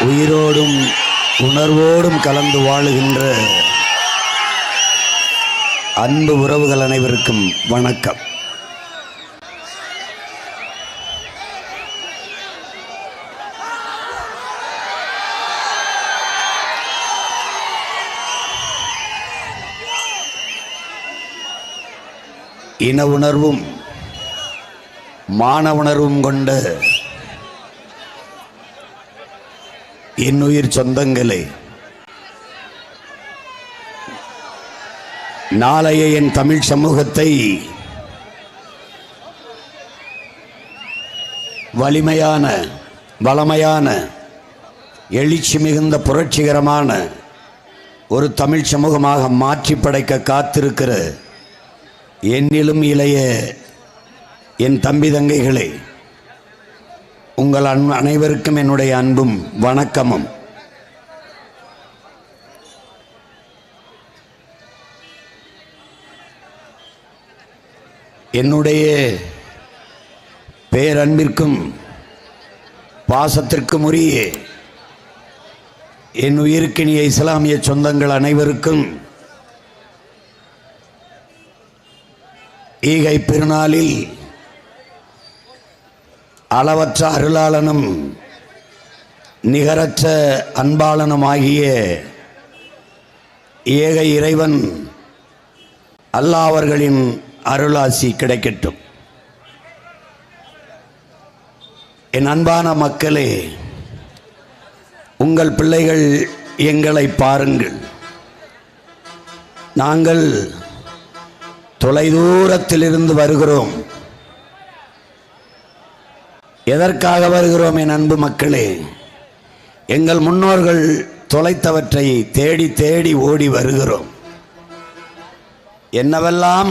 உயிரோடும் உணர்வோடும் கலந்து வாழுகின்ற அன்பு உறவுகள் அனைவருக்கும் வணக்கம். இன உணர்வும் மான உணர்வும் கொண்ட என்னுயிர் சொந்தங்களே, நாளைய என் தமிழ் சமூகத்தை வலிமையான, வளமையான, எழுச்சி மிகுந்த, புரட்சிகரமான ஒரு தமிழ் சமூகமாக மாற்றி படைக்க காத்திருக்கிற என்னிலும் இளைய என் தம்பி தங்கைகளே, உங்கள் அனைவருக்கும் என்னுடைய அன்பும் வணக்கமும். என்னுடைய பேரன்பிற்கும் பாசத்திற்கும் உரிய என் உயிருக்கினிய இஸ்லாமிய சொந்தங்கள் அனைவருக்கும் ஈகை பெருநாளில் அளவற்ற அருளாளனும் நிகரற்ற அன்பாளனுமாகிய ஏக இறைவன் அல்லாஹ் அவர்களின் அருளாசி கிடைக்கட்டும். என் அன்பான மக்களே, உங்கள் பிள்ளைகள் எங்களை பாருங்கள். நாங்கள் தொலைதூரத்திலிருந்து வருகிறோம். எதற்காக வருகிறோம் என் அன்பு மக்களே? எங்கள் முன்னோர்கள் தொலைத்தவற்றை தேடி தேடி ஓடி வருகிறோம். என்னவெல்லாம்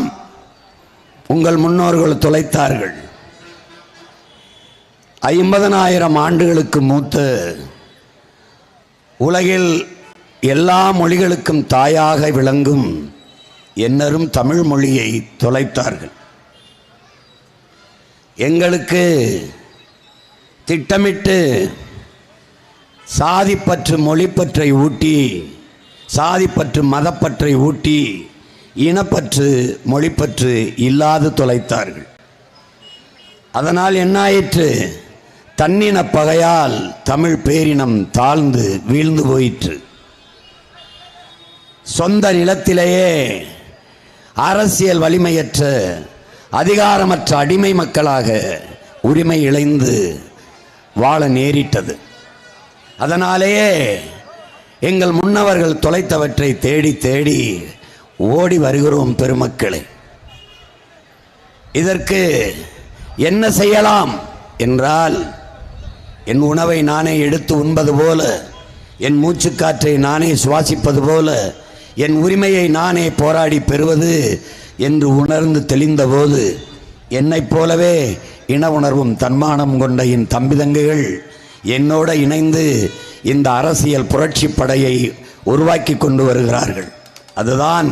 உங்கள் முன்னோர்கள் தொலைத்தார்கள். 50,000 ஆண்டுகளுக்கு மூத்த, உலகில் எல்லா மொழிகளுக்கும் தாயாக விளங்கும் என்னரும் தமிழ் மொழியை தொலைத்தார்கள். எங்களுக்கு திட்டமிட்டு சாதிப்பற்று, மொழிப்பற்றை ஊட்டி, சாதிப்பற்று, மதப்பற்றை ஊட்டி, இனப்பற்று, மொழிப்பற்று இல்லாது தொலைத்தார்கள். அதனால் என்னாயிற்று? தன்னின பகையால் தமிழ் பேரினம் தாழ்ந்து வீழ்ந்து போயிற்று. சொந்த நிலத்திலேயே அரசியல் வலிமையற்ற, அதிகாரமற்ற அடிமை மக்களாக உரிமை இழந்து வாழ நேரிட்டது. அதனாலேயே எங்கள் முன்னவர்கள் தொலைத்தவற்றை தேடி தேடி ஓடி வருகிறோம் பெருமக்களே. இதற்கு என்ன செய்யலாம் என்றால், என் உணவை நானே எடுத்து உண்பது போல, என் மூச்சுக்காற்றை நானே சுவாசிப்பது போல, என் உரிமையை நானே போராடி பெறுவது என்று உணர்ந்து தெளிந்தபோது, என்னைப் போலவே இன உணர்வும் தன்மானம் கொண்ட என் தம்பி தங்கைகள் என்னோட இணைந்து இந்த அரசியல் புரட்சி படையை உருவாக்கி கொண்டு வருகிறார்கள். அதுதான்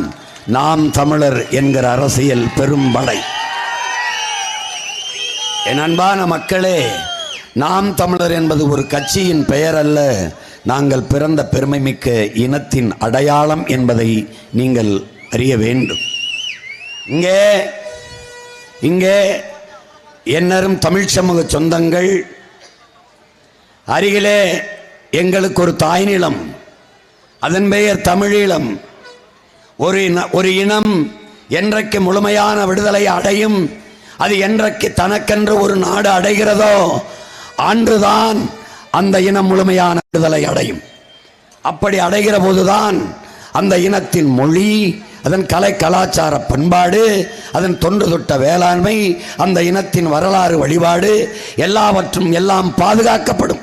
நாம் தமிழர் என்கிற அரசியல் பெரும்படை. என் அன்பான மக்களே, நாம் தமிழர் என்பது ஒரு கட்சியின் பெயர் அல்ல, நாங்கள் பிறந்த பெருமைமிக்க இனத்தின் அடையாளம் என்பதை நீங்கள் அறிய வேண்டும். இங்கே என்னரும் தமிழ் சமூக சொந்தங்கள், அருகிலே எங்களுக்கு ஒரு தாய் நிலம், அதன் பெயர் தமிழீழம். ஒரு இனம் என்றைக்கு முழுமையான விடுதலை அடையும், அது என்றைக்கு தனக்கென்று ஒரு நாடு அடைகிறதோ அன்றுதான் அந்த இனம் முழுமையான விடுதலை அடையும். அப்படி அடைகிற போதுதான் அந்த இனத்தின் மொழி, அதன் கலை கலாச்சார பண்பாடு, அதன் தொன்று தொட்ட வேளாண்மை, அந்த இனத்தின் வரலாறு வழிபாடு எல்லாவற்றும் எல்லாம் பாதுகாக்கப்படும்.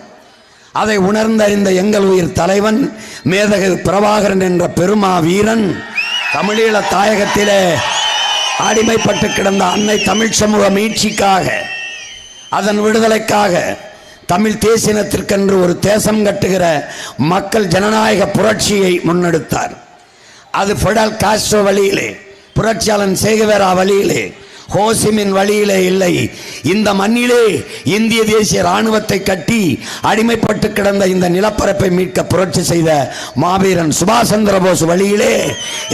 அதை உணர்ந்தறிந்த எங்கள் உயிர் தலைவன் மேதகு பிரபாகரன் என்ற பெருமா வீரன் தமிழீழ தாயகத்திலே அடிமைப்பட்டு கிடந்த அன்னை தமிழ் சமூக மீட்சிக்காக, அதன் விடுதலைக்காக, தமிழ் தேசினத்திற்கென்று ஒரு தேசம் கட்டுகிற மக்கள் ஜனநாயக புரட்சியை முன்னெடுத்தார். அது ஃபிடல் காஸ்ட்ரோ வழியிலே, புரட்சியாளன் சேகுவேரா வழியிலே, ஹோசிமின் வழியிலே இல்லை. இந்த மண்ணிலே இந்திய தேசிய ராணுவத்தை கட்டி அடிமைப்பட்டு கிடந்த இந்த நிலப்பரப்பை மீட்க புரட்சி செய்த மாவீரன் சுபாஷ் சந்திர போஸ் வழியிலே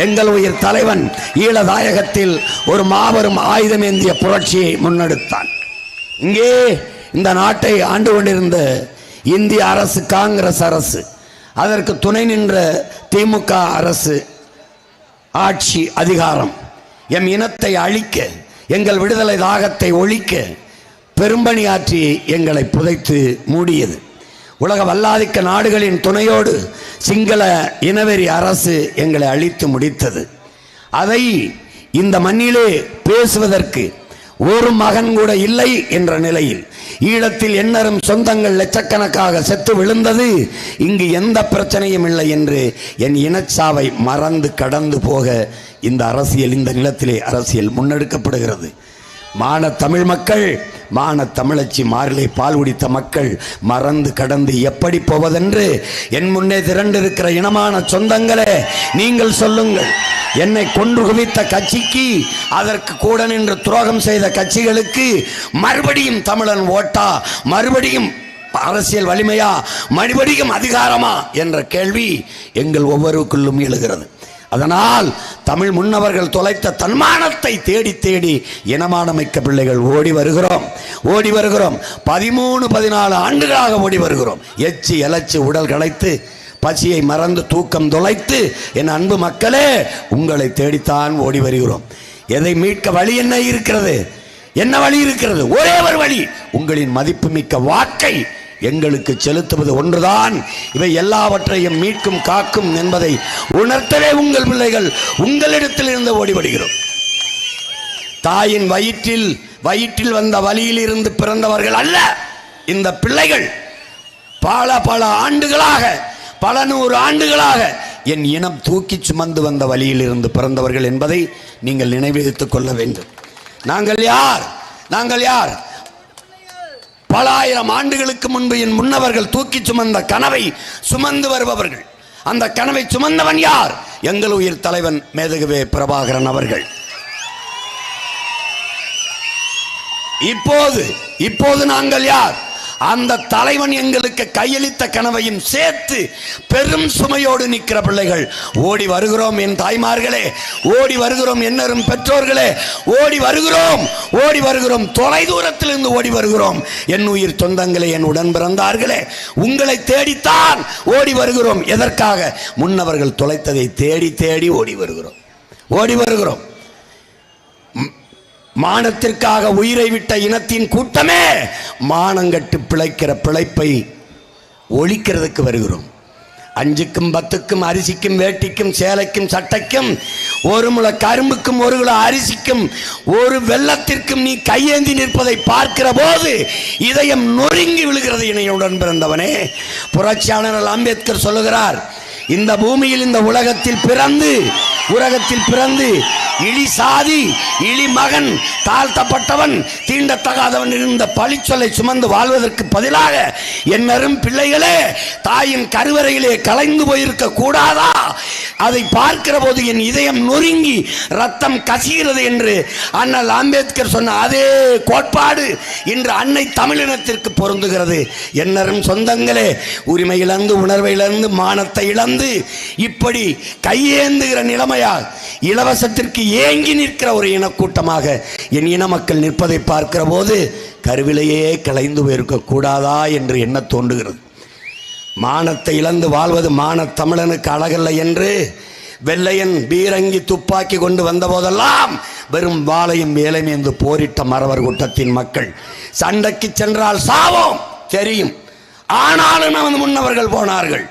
எங்கள் உயிர் தலைவன் ஈழதாயகத்தில் ஒரு மாபெரும் ஆயுதமேந்திய புரட்சியை முன்னெடுத்தான். இங்கே இந்த நாட்டை ஆண்டு கொண்டிருந்த இந்திய அரசு, காங்கிரஸ் அரசு, அதற்கு துணை நின்ற திமுக அரசு ஆட்சி அதிகாரம் எம் இனத்தை அழிக்க, எங்கள் விடுதலை தாகத்தை ஒழிக்க பெரும்பணியாற்றி எங்களை புதைத்து மூடியது. உலக வல்லாதிக்க நாடுகளின் துணையோடு சிங்கள இனவெறி அரசு எங்களை அழித்து முடித்தது. அதை இந்த மண்ணிலே பேசுவதற்கு ஒரு மகன் கூட இல்லை என்ற நிலையில் ஈழத்தில் எண்ணரும் சொந்தங்கள் லட்சக்கணக்காக செத்து விழுந்தது. இங்கு எந்த பிரச்சனையும் இல்லை என்று என் இனச்சாவை மறந்து கடந்து போக இந்த அரசியல், இந்த நிலத்திலே அரசியல் முன்னெடுக்கப்படுகிறது. மான தமிழ் மக்கள், மான தமிழச்சி மாறிலே பால் குடித்த மக்கள் மறந்து கடந்து எப்படி போவதென்று என் முன்னே திரண்டிருக்கிற இனமான சொந்தங்களே, நீங்கள் சொல்லுங்கள். என்னை கொன்று குவித்த கட்சிக்கு, அதற்கு கூட நின்று துரோகம் செய்த கட்சிகளுக்கு மறுபடியும் தமிழன் ஓட்டா, மறுபடியும் அரசியல் வலிமையா, மறுபடியும் அதிகாரமா என்ற கேள்வி எங்கள் ஒவ்வொருக்குள்ளும் எழுகிறது. அதனால் தமிழ் முன்னவர்கள் தொலைத்த தன்மானத்தை தேடி தேடி இனமானமிக்க பிள்ளைகள் ஓடி வருகிறோம். 13-14 ஆண்டுகளாக ஓடி வருகிறோம். எச்சி எலச்சி உடல் களைத்து, பசியை மறந்து, தூக்கம் தொலைத்து, என் அன்பு மக்களே, உங்களை தேடித்தான் ஓடி வருகிறோம். எதை மீட்க வழி என்ன இருக்கிறது? என்ன வழி இருக்கிறது? ஒரே ஒரு வழி, உங்களின் மதிப்புமிக்க வாக்கை எங்களுக்கு செலுத்துவது ஒன்றுதான் இவை எல்லாவற்றையும் மீட்கும், காக்கும் என்பதை உணர்த்தவே உங்கள் பிள்ளைகள் உங்களிடத்தில் இருந்து ஓடி வருகிறோம். தாயின் வயிற்றில் வந்த வழியில் இருந்து பிறந்தவர்கள் அல்ல இந்த பிள்ளைகள். பல ஆண்டுகளாக, பல 100 ஆண்டுகளாக என் இனம் தூக்கி சுமந்து வந்த வழியில் இருந்து பிறந்தவர்கள் என்பதை நீங்கள் நினைவித்துக் கொள்ள வேண்டும். நாங்கள் யார்? பல ஆயிரம் ஆண்டுகளுக்கு முன்பு என் முன்னவர்கள் தூக்கி சுமந்த கனவை சுமந்து வருபவர்கள். அந்த கனவை சுமந்தவன் யார்? எங்கள் உயிர் தலைவன் மேதகுவே பிரபாகரன் அவர்கள். இப்போது நாங்கள் யார்? அந்த தலைவன் எங்களுக்கு கையளித்த கனவையும் சேர்த்து பெரும் சுமையோடு நிற்கிற பிள்ளைகள். ஓடி வருகிறோம் என் தாய்மார்களே, ஓடி வருகிறோம் என்னரும் பெற்றோர்களே, ஓடி வருகிறோம் தொலை தூரத்திலிருந்து ஓடி வருகிறோம் என் உயிர் சொந்தங்களே, என் உடன் பிறந்தார்களே, உங்களை தேடித்தான் ஓடி வருகிறோம். எதற்காக? முன்னவர்கள் தொலைத்ததை தேடி தேடி ஓடி வருகிறோம். மானத்திற்காக உயிரை விட்ட இனத்தின் கூட்டமே மானங்கட்டு பிழைக்கிற பிழைப்பை ஒழிக்கிறதுக்கு வருகிறோம். 5க்கும் 10க்கும் அரிசிக்கும் வேட்டிக்கும் சேலைக்கும் சட்டைக்கும், 1 முழ கரும்புக்கும் 1 கிலோ அரிசிக்கும் 1 வெள்ளத்திற்கும் நீ கையேந்தி நிற்பதை பார்க்கிற போது இதயம் நொறுங்கி விழுகிறது. இணையுடன் பிறந்தவனே, புரட்சியாளர் அம்பேத்கர் சொல்லுகிறார், இந்த பூமியில், இந்த உலகத்தில் பிறந்து இழி சாதி, இழி மகன், தாழ்த்தப்பட்டவன், தீண்டத்தகாதவன் இருந்த பழிச்சொல்லை சுமந்து வாழ்வதற்கு பதிலாக என்னரும் பிள்ளைகளே தாயின் கருவறையிலே கலைந்து போயிருக்க கூடாதா? அதை பார்க்கிற போது என் இதயம் நொறுங்கி ரத்தம் கசிகிறது என்று அண்ணல் அம்பேத்கர் சொன்ன அதே கோட்பாடு இன்று அன்னை தமிழினத்திற்கு பொருந்துகிறது. என்னரும் சொந்தங்களே, உரிமை இழந்து, உணர்வை இழந்து, மானத்தை இழந்து, இப்படி கையேந்துகிற நிலைமையால் இலவசத்திற்கு ஏங்கி நிற்கிற ஒரு இனக்கூட்டமாக என் இன மக்கள் நிற்பதை பார்க்கிற போது கருவிலேயே கலைந்து போயிருக்க கூடாதா என்று எண்ண தோன்றுகிறது. மானத்தை இழந்து வாழ்வது மான தமிழனுக்கு அழகல்ல என்று வெள்ளையன் பீரங்கி துப்பாக்கி கொண்டு வந்த போதெல்லாம் வெறும் வாளையும் வேலைமேந்து போரிட்ட மறவர் கூட்டத்தின் மக்கள். சண்டைக்கு சென்றால் சாவோம் தெரியும், ஆனாலும் நமது முன்னவர்கள் போனார்கள்.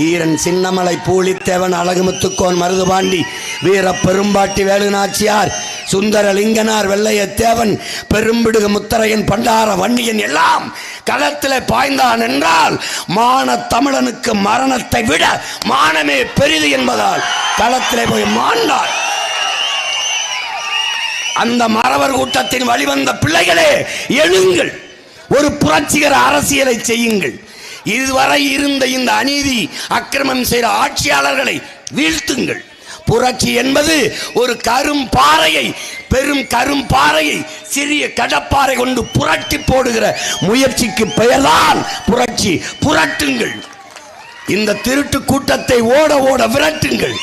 ஈரன் சின்னமலை, பூலித்தேவன், அழகுமுத்துக்கோன், மருதுபாண்டி, வீர பெரும்பாட்டி, வேலுநாச்சியார், சுந்தரலிங்கனார், வெள்ளையத்தேவன், பெரும்பிடுகு முத்தரையன், பண்டார வன்னியன் எல்லாம் களத்திலே பாய்ந்தான் என்றால் மான தமிழனுக்கு மரணத்தை விட மானமே பெரிது என்பதால் களத்திலே போய் மாண்டார். அந்த மறவர் கூட்டத்தின் வழிவந்த பிள்ளைகளே, எழுங்கள், ஒரு புரட்சிகர அரசியலை செய்யுங்கள். இதுவரை இருந்த இந்த அநீதி அக்கிரமம் செய்த ஆட்சியாளர்களை வீழ்த்துங்கள். புரட்சி என்பது ஒரு கரும்பாறையை, பெரும் கரும்பாறையை சிறிய கடப்பாறை கொண்டு புரட்டி போடுகிற முயற்சிக்கு பெயர்தான் புரட்சி. புரட்டுங்கள், இந்த திருட்டு கூட்டத்தை ஓட ஓட விரட்டுங்கள்.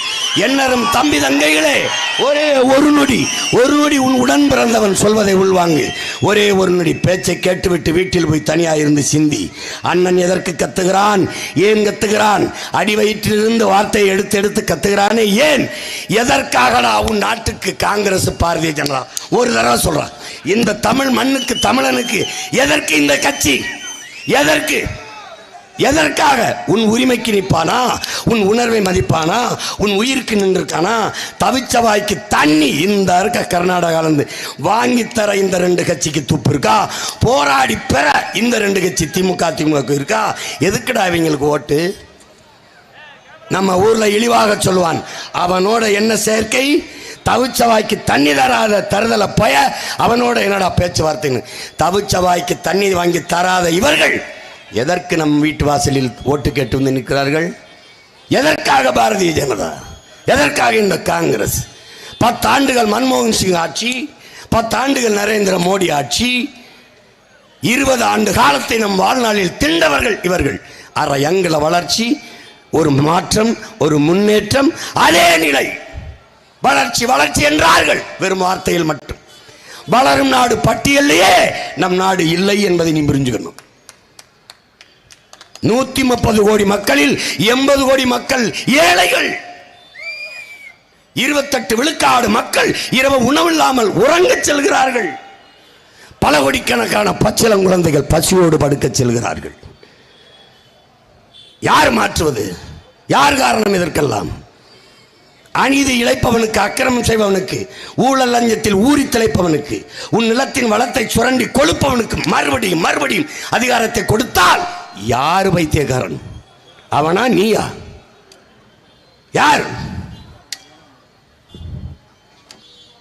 என்னரும் தம்பி தங்கைகளே, ஒரே ஒரு நொடி உன் உடன் பிறந்தவன் சொல்வதை உள்வாங்கு. ஒரே ஒரு நொடி பேச்சை கேட்டுவிட்டு வீட்டில் போய் தனியாக இருந்து சிந்தி. அண்ணன் எதற்கு கத்துகிறான், ஏன் கத்துகிறான், அடி வயிற்றிலிருந்து வார்த்தையை எடுத்து எடுத்து கத்துகிறானே ஏன், எதற்காகடா உன் நாட்டுக்கு காங்கிரஸ் பாரதிய ஜனதா? ஒரு தடவை சொல்றான், இந்த தமிழ் மண்ணுக்கு தமிழனுக்கு எதற்கு இந்த கட்சி, எதற்கு, எதற்காக? உன் உரிமைக்கு நிற்பானா, உன் உணர்வை மதிப்பானா, உன் உயிருக்கு நின்றுக்கானா? தவிச்சவாய்க்கு தண்ணி இந்த இருக்க கர்நாடகாவிலிருந்து வாங்கி தர இந்த ரெண்டு கட்சிக்கு துப்பு இருக்கா? போராடி பெற இந்த ரெண்டு கட்சி திமுக இருக்கா? எதுக்குடா இவங்களுக்கு ஓட்டு? நம்ம ஊர்ல இழிவாக சொல்லுவான், அவனோட என்ன சேர்க்கை, தவிச்சவாய்க்கு தண்ணி தராத தருதலை பய, அவனோட என்னடா பேச்சுவார்த்தைன்னு. தவிச்சவாய்க்கு தண்ணி வாங்கி தராத இவர்கள் எதற்கு நம் வீட்டு வாசலில் ஓட்டு கேட்டு வந்து நிற்கிறார்கள்? எதற்காக பாரதிய ஜனதா, எதற்காக இந்த காங்கிரஸ்? 10 ஆண்டுகள் மன்மோகன் சிங் ஆட்சி, 10 ஆண்டுகள் நரேந்திர மோடி ஆட்சி, 20 ஆண்டு காலத்தை நம் வாழ்நாளில் திண்டவர்கள் இவர்கள். அரையங்குல வளர்ச்சி, ஒரு மாற்றம், ஒரு முன்னேற்றம், அதே நிலை. வளர்ச்சி வளர்ச்சி என்றார்கள், வெறும் வார்த்தையில் மட்டும். வளரும் நாடு பட்டியலையே நம் நாடு இல்லை என்பதை நீ புரிஞ்சுக்கணும். 130 கோடி மக்களில் 80 கோடி மக்கள் ஏழைகள். 28 விழுக்காடு மக்கள் இரவு உணவில்லாமல் உறங்கச் செல்கிறார்கள். பல கோடிக்கணக்கான பச்சிளம் குழந்தைகள் பசியோடு படுக்க செல்கிறார்கள். யார் மாற்றுவது? யார் காரணம் இதற்கெல்லாம்? அநீதி இழைப்பவனுக்கு, அக்கிரமம் செய்பவனுக்கு, ஊழல் லஞ்சத்தில் ஊறி திளைப்பவனுக்கு, உன் நிலத்தின் வளத்தை சுரண்டி கொழுப்பவனுக்கு மறுபடியும் மறுபடியும் அதிகாரத்தை கொடுத்தால் யார் பைத்தியக்காரன்? அவனா நீயா? யார்?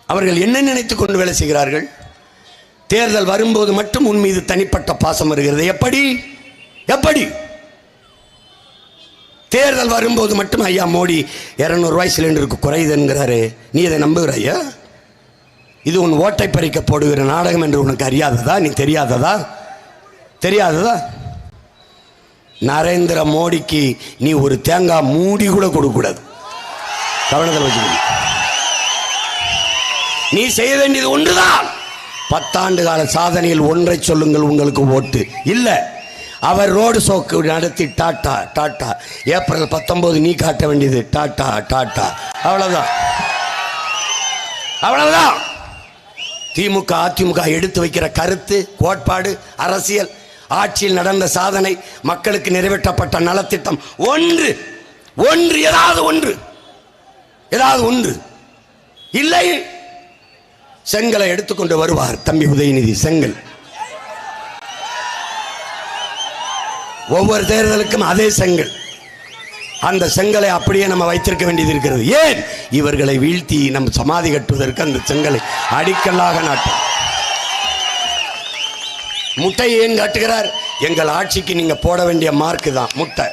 அவர்கள் என்ன நினைத்துக் கொண்டு வேலை செய்கிறார்கள்? தேர்தல் வரும்போது மட்டும் உன் மீது தனிப்பட்ட பாசம் வருகிறது. எப்படி எப்படி? தேர்தல் வரும்போது மட்டும் ஐயா மோடி 200 ரூபாய் சிலிண்டருக்கு குறையுது என்கிறாரு. நீ இதை நம்புகிறாயா? இது உன் ஓட்டை பறிக்க போடுகிற நாடகம் என்று உனக்கு அறியாததா? நீ தெரியாததா? தெரியாததா? நரேந்திர மோடிக்கு நீ ஒரு தேங்காய் மூடி கூட கொடுக்கூடாது. கவனத்தில் வச்சுக்கணும். நீ செய்ய வேண்டியது ஒன்றுதான். 10 ஆண்டு கால சாதனையில் ஒன்றை சொல்லுங்கள், உங்களுக்கு ஓட்டு இல்லை. அவர் ரோடு ஷோக்கு நடத்தி டாட்டா டாட்டா. ஏப்ரல் 19 நீ காட்ட வேண்டியது டாட்டா டாட்டா. அவ்வளவுதான், அவ்வளவுதான். திமுக அதிமுக எடுத்து வைக்கிற கருத்து, கோட்பாடு, அரசியல், ஆட்சியில் நடந்த சாதனை, மக்களுக்கு நிறைவேற்றப்பட்ட நலத்திட்டம் ஒன்று ஒன்று ஏதாவது ஒன்று, ஏதாவது ஒன்று இல்லை. செங்கலை எடுத்துக்கொண்டு வருவார் தம்பி உதயநிதி. செங்கல் ஒவ்வொரு தேர்தலுக்கும் அதே செங்கல். அந்த செங்கலை அப்படியே நம்ம வைத்திருக்க வேண்டியது இருக்கிறது. ஏன்? இவர்களை வீழ்த்தி நம் சமாதி கட்டுவதற்கு அந்த செங்கலை அடிக்கல்லாக நாட்டும். முட்டை ஏன் காட்டுகிறார்? எங்கள் ஆட்சிக்கு நீங்க போட வேண்டிய மார்க்கு தான் முட்டை.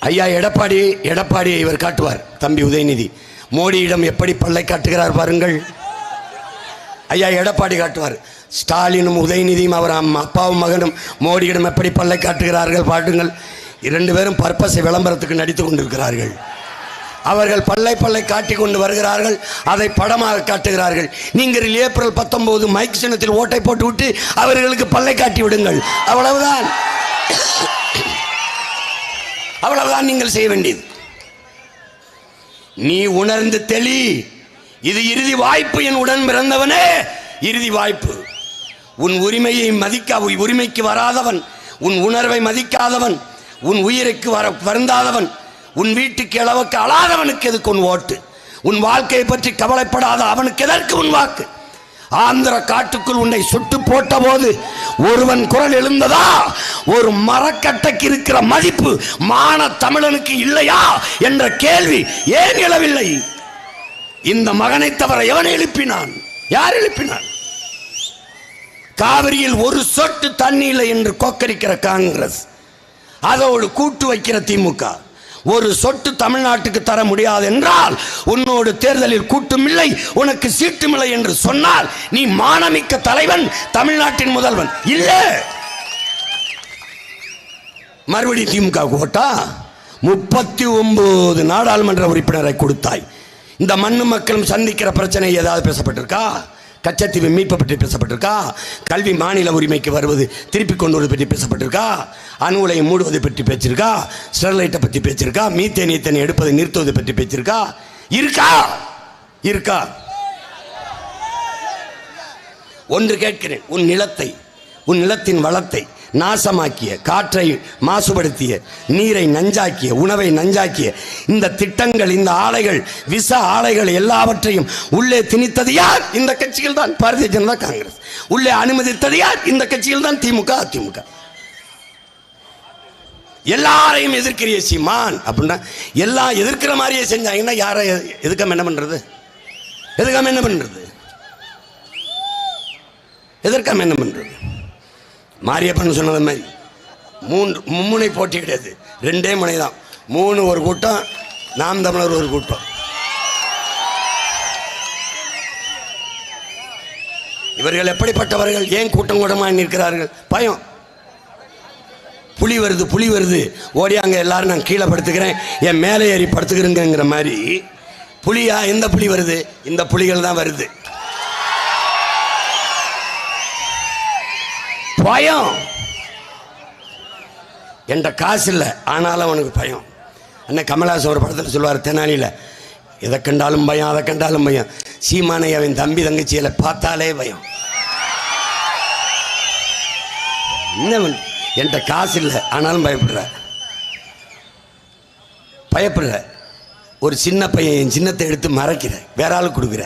ஐயா எடப்பாடி இவர் காட்டுவார் தம்பி உதயநிதி. மோடியிடம் எப்படி பல்லை காட்டுகிறார் பாருங்கள். ஐயா எடப்பாடி காட்டுவார். ஸ்டாலினும் உதயநிதியும் அவர் அப்பாவும் மகனும் மோடியிடம் எப்படி பல்லை காட்டுகிறார்கள் பாட்டுங்கள். 2 பேரும் பர்பஸை விளம்பரத்துக்கு நடித்துக் கொண்டிருக்கிறார்கள். அவர்கள் பல்லை காட்டி கொண்டு வருகிறார்கள், அதை படமாக காட்டுகிறார்கள். நீங்கள் ஏப்ரல் 19 மைக் சின்னத்தில் ஓட்டை போட்டு விட்டு அவர்களுக்கு பல்லை காட்டி விடுங்கள். அவ்வளவுதான், அவ்வளவுதான் நீங்கள் செய்ய வேண்டியது. நீ உணர்ந்து தெளி. இது இறுதி வாய்ப்பு என் உடன் பிறந்தவனே, இறுதி வாய்ப்பு. உன் உரிமையை உரிமைக்கு வராதவன், உன் உணர்வை மதிக்காதவன், உன் உயிருக்கு வருந்தாதவன், உன் வீட்டுக்கு அளவுக்கு அழாதவனுக்கு எதுக்கு உன் ஓட்டு? உன் வாழ்க்கையை பற்றி கவலைப்படாத அவனுக்கு எதற்கு உன் வாக்கு? ஆந்திர காட்டுக்குள் உன்னை சுட்டு போட்ட போது ஒருவன் குரல் எழுந்ததா? ஒரு மரக்கட்டைக்கு இருக்கிற மதிப்பு மான தமிழனுக்கு இல்லையா என்ற கேள்வி ஏன் எழவில்லை? இந்த மகனை தவிர எவனை எழுப்பினான்? யார் எழுப்பினான்? காவிரியில் ஒரு சொட்டு தண்ணி இல்லை என்று கொக்கரிக்கிற காங்கிரஸ் அதோடு கூட்டு வைக்கிற திமுக ஒரு சொட்டு தமிழ்நாட்டுக்கு தர முடியாது என்றால் உன்னோடு தேர்தலில் கூட்டும் இல்லை, உனக்கு சீட்டும் இல்லை என்று சொன்னால் நீ மானமிக்க தலைவன், தமிழ்நாட்டின் முதல்வன் இல்ல. மறுபடி திமுக ஓட்டா 39 நாடாளுமன்ற உறுப்பினரை கொடுத்தாய். இந்த மண்ணு மக்களும் சந்திக்கிற பிரச்சனை ஏதாவது பேசப்பட்டிருக்கா? கச்சத்தீவு மீட்பை பற்றி பேசப்பட்டிருக்கா? கல்வி மாநில உரிமைக்கு வருவது திருப்பி கொண்டு வருவது பற்றி பேசப்பட்டிருக்கா? அணு உலையை மூடுவதை பற்றி பேச்சிருக்கா? ஸ்டெர்லைட்டை பற்றி பேச்சிருக்கா? மீத்தேன் எடுப்பதை நிறுத்துவதை பற்றி பேச்சிருக்கா? இருக்கா? இருக்கா? ஒன்று கேட்கிறேன், உன் நிலத்தை, உன் நிலத்தின் வளத்தை நாசமாக்கிய, காற்றை மாசுபடுத்திய, நீரை நஞ்சாக்கிய, உணவை நஞ்சாக்கிய இந்த திட்டங்கள், இந்த ஆலைகள், விச ஆலைகள் எல்லாவற்றையும் உள்ளே திணித்தது யார்? இந்த கட்சிகள் தான், பாரதிய ஜனதா காங்கிரஸ். உள்ளே அனுமதித்தது யார்? இந்த கட்சிகள் தான், திமுக அதிமுக. எல்லாரையும் எதிர்க்கிறிய சீமான் அப்படின்னா எல்லாம் எதிர்க்கிற மாதிரியே செஞ்சாங்கன்னா யாரை எதுக்காம என்ன பண்றது? எதுக்காம என்ன பண்றது? எதற்காம என்ன பண்றது? மாரியப்பன் சொன்னது மாதிரி மும்முனை போட்டி கிடையாது, 2 முனை தான். 3 ஒரு கூட்டம், நாம் தமிழர் ஒரு கூட்டம். இவர்கள் எப்படிப்பட்டவர்கள்? ஏன் கூட்டம் கூட்டமாக நிற்கிறார்கள்? பயம். புலி வருது, புலி வருது, ஓடியாங்க எல்லாரும் நான் கீழே படுத்துக்கிறேன், என் மேலே ஏறி படுத்துக்கிறேங்கிற மாதிரி. புலியா? எந்த புலி வருது? இந்த புலிகள் தான் வருது. பயம். என்ற காசு இல்லை, ஆனாலும் அவனுக்கு பயம். அண்ணன் கமலஹாசன் ஒரு படத்தில் சொல்லுவார், தெனாலியில், எதை கண்டாலும் பயம், அதை கண்டாலும் பயம். சீமானை அவன் தம்பி தங்கச்சியில பார்த்தாலே பயம். என்ன என்கிட்ட காசு இல்லை ஆனாலும் பயப்படுற, பயப்படுற. ஒரு சின்ன பையன் என் சின்னத்தை எடுத்து மறைக்கிற, வேற ஆளு கொடுக்குற.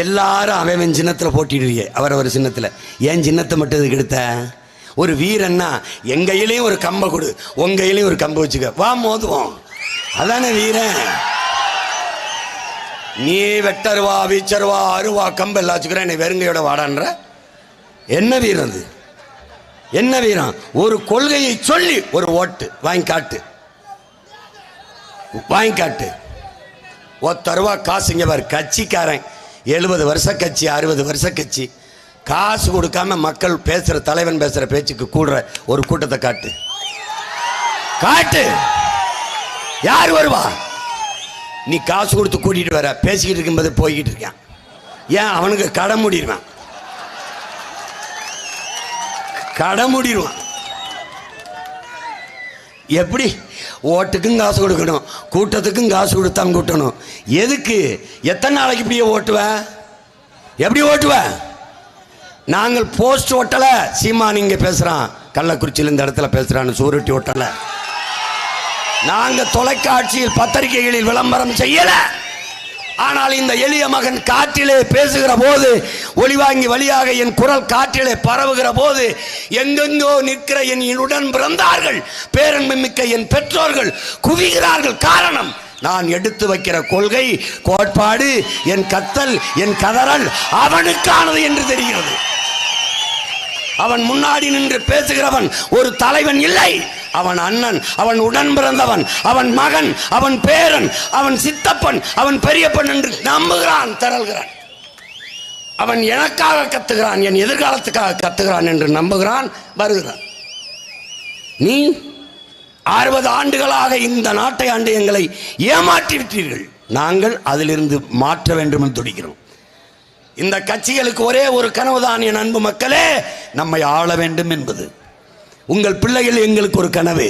எல்லாரும் அவன் சின்னத்தில் போட்டிடுறிய, அவரவர் சின்னத்தில். ஏன் சின்னத்தை மட்டும் இதுக்கு எடுத்த? ஒரு வீரன்னா எங்க கையிலையும் ஒரு கம்பை கொடு, உங்க கையிலையும் ஒரு கம்பை வச்சுக்க, வா மோதுவோம். அதானே வீரன். நீ வெட்டருவா, வீச்சருவா, அருவா, கம்பு எல்லாம் வச்சுக்கிறேன், என்னை வெறுங்கையோட வாடான்ற என்ன வீரம் அது? என்ன வீரம்? ஒரு கொள்கையை சொல்லி ஒரு ஓட்டு வாங்கி காட்டு, வாங்கி காட்டு. ஒத்தருவா காசுங்க பாரு. கட்சிக்காரன் 70 வருஷ கட்சி, 60 வருஷ கட்சி, காசு கொடுக்காம மக்கள் பேசுற, தலைவன் பேசுற பேச்சுக்கு கூடுற ஒரு கூட்டத்தை காட்டு, காட்டு. யார் வருவா? நீ காசு கொடுத்து கூட்டிட்டு வர, பேசிக்கிட்டு இருக்கும்போது போய்கிட்டு இருக்கான். ஏன்? அவனுக்கு கடை மூடிடுவான், கடை மூடிடுவான். எப்படி? ஓட்டுக்கும் காசு கொடுக்கணும், கூட்டத்துக்கும் காசு கொடுத்தான் கூட்டணும். எதுக்கு? எத்தனை நாளைக்கு இப்படியே ஓட்டுவ? எப்படி ஓட்டுவ? நாங்கள் போஸ்ட் ஓட்டல. சீமான் இங்க பேசுறான், கள்ளக்குறிச்சியில் இந்த இடத்துல பேசுறான்னு சூருட்டி ஓட்டல. நாங்க தொலைக்காட்சியில் பத்திரிகைகளில் விளம்பரம் செய்யல. ஆனால் இந்த எளிய மகன் காற்றிலே பேசுகிற போது, ஒளிவாங்கி வழியாக என் குரல் காற்றிலே பரவுகிற போது, எங்கெங்கோ நிற்கிற என் உடன் பிறந்தார்கள், பேரன்பு மிக்க என் பெற்றோர்கள் குவிகிறார்கள். காரணம், நான் எடுத்து வைக்கிற கொள்கை, கோட்பாடு, என் கத்தல், என் கதறல் அவனுக்கானது என்று தெரிகிறது. அவன் முன்னாடி நின்று பேசுகிறவன் ஒரு தலைவன் இல்லை, அவன் அண்ணன், அவன் உடன் பிறந்தவன், அவன் மகன், அவன் பேரன், அவன் சித்தப்பன், அவன் பெரியப்பன் என்று நம்புகிறான், திரள்கிறான். அவன் எனக்காக கத்துகிறான், என் எதிர்காலத்துக்காக கத்துகிறான் என்று நம்புகிறான், வருகிறான். நீ 60 ஆண்டுகளாக இந்த நாட்டை ஆண்டு எங்களை ஏமாற்றி விட்டீர்கள். நாங்கள் அதிலிருந்து மாற்ற வேண்டும் என்று துடிக்கிறோம். இந்த கட்சிகளுக்கு ஒரே ஒரு கனவுதான் என் அன்பு மக்களே, நம்மை ஆள வேண்டும் என்பது. உங்கள் பிள்ளைகள் எங்களுக்கு ஒரு கனவு,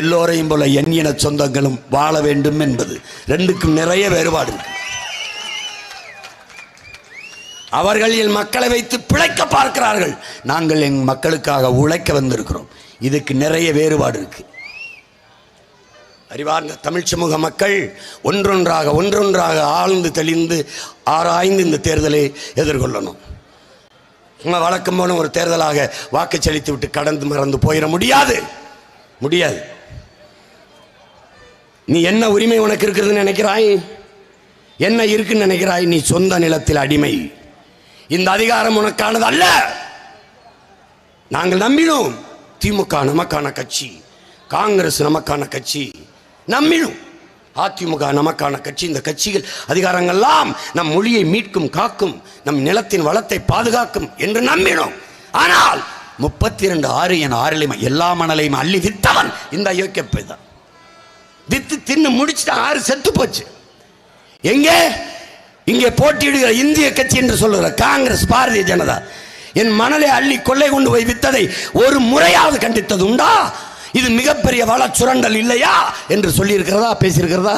எல்லோரையும் போல என் இன சொந்தங்களும் வாழ வேண்டும் என்பது. ரெண்டுக்கும் நிறைய வேறுபாடு இருக்கு. அவர்கள் என் மக்களை வைத்து பிழைக்க பார்க்கிறார்கள், நாங்கள் என் மக்களுக்காக உழைக்க வந்திருக்கிறோம். இதுக்கு நிறைய வேறுபாடு இருக்கு. அறிவார்ந்த தமிழ் சமூக மக்கள் ஒன்றொன்றாக ஆழ்ந்து தெளிந்து ஆராய்ந்து இந்த தேர்தலை எதிர்கொள்ளணும். வழக்கம் போல ஒரு தேர்தலாக வாக்கு செலுத்தி விட்டு கடந்து மறந்து போயிட முடியாது. நீ என்ன உரிமை உனக்கு இருக்குதுன்னு நினைக்கிறாய்? என்ன இருக்குன்னு நினைக்கிறாய்? நீ சொந்த நிலத்தில் அடிமை. இந்த அதிகாரம் உனக்கானது அல்ல. நாங்கள் நம்பினோம், திமுக நமக்கான கட்சி, காங்கிரஸ் நமக்கான கட்சி நம்மிலும், அதிமுக நமக்கான கட்சி. இந்த கட்சிகள் அதிகாரங்கள்லாம் நம் மொழியை மீட்கும், காக்கும், நம் நிலத்தின் வளத்தை பாதுகாக்கும் என்று நம்பினோம். ஆனால் 32 என 6 எல்லா மணலையும் அள்ளி வித்தவன் இந்த அயோக்கிய தான். வித்து தின்னு முடிச்சுட்டு 6 செத்து போச்சு. எங்கே? இங்கே போட்டியிடுகிற இந்திய கட்சி என்று சொல்லுகிற காங்கிரஸ், பாரதிய ஜனதா என் மணலை அள்ளி கொள்ளை கொண்டு போய் வித்ததை ஒரு முறையாவது கண்டித்தது உண்டா? இது மிகப்பெரிய வள சுரண்டல் இல்லையா என்று சொல்லி இருக்கிறதா, பேசியிருக்கிறதா?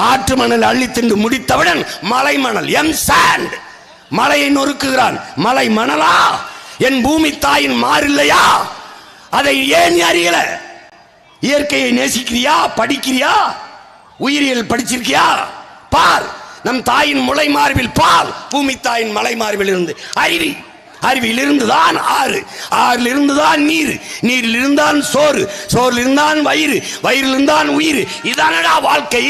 ஆற்று மணல் அள்ளி தின்று முடித்தவுடன் மலை மணல், எம் சாண்ட், மலையை நொறுக்குகிறான். மலை மணலா? என் பூமி தாயின் மாறில்லையா? அதை ஏன் அறியல? இயற்கையை நேசிக்கிறியா? படிக்கிறியா? உயிரியல் படிச்சிருக்கியா? பார், நம் தாயின் முளை மார்பில் பால், பூமி தாயின் மலை மார்பில் இருந்து அருவி, அருவியில் இருந்துதான் ஆறு, ஆறில் இருந்துதான் நீர், நீரில் இருந்தான் சோறு, சோறில் இருந்தான் வயிறு, வயிறில் இருந்தான் உயிர். இதானடா வாழ்க்கை.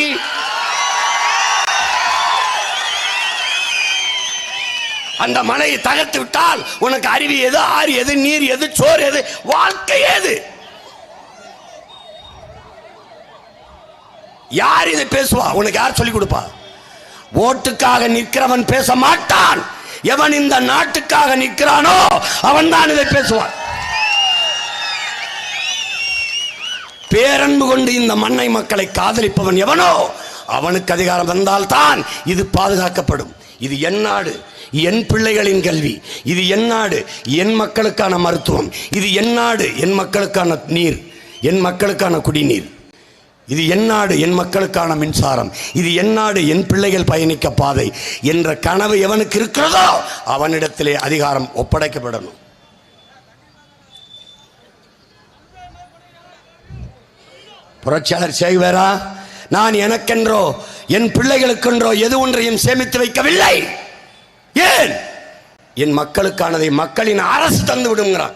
அந்த மலையை தகர்த்து விட்டால் உனக்கு அருவி எது, ஆறு எது, நீர் எது, சோறு எது, வாழ்க்கை எது? யார் இதை பேசுவா? உனக்கு யார் சொல்லிக் கொடுப்பா? ஓட்டுக்காக நிற்கிறவன் பேச மாட்டான். எவன் இந்த நாட்டுக்காக நிற்கிறானோ அவன் தான் இதை பேசுவான். பேரன்பு கொண்டு இந்த மண்ணை மக்களை காதலிப்பவன் எவனோ அவனுக்கு அதிகாரம் வந்தால்தான் இது பாதுகாக்கப்படும். இது என் நாடு, என் பிள்ளைகளின் கல்வி, இது என் நாடு, என் மக்களுக்கான மருத்துவம், இது என் நாடு, என் மக்களுக்கான நீர், என் மக்களுக்கான குடிநீர், இது என் நாடு, என் மக்களுக்கான மின்சாரம், இது என் நாடு, என் பிள்ளைகள் பயணிக்க பாதை என்ற கனவு எவனுக்கு இருக்கிறதோ அவனிடத்திலே அதிகாரம் ஒப்படைக்கப்படணும். புரட்சியாளர் சேகுவேரா, நான் எனக்கென்றோ என் பிள்ளைகளுக்கென்றோ எது ஒன்றையும் சேமித்து வைக்கவில்லை. ஏன்? என் மக்களுக்கானதை மக்களின் அரசு தந்து விடுங்கிறான்.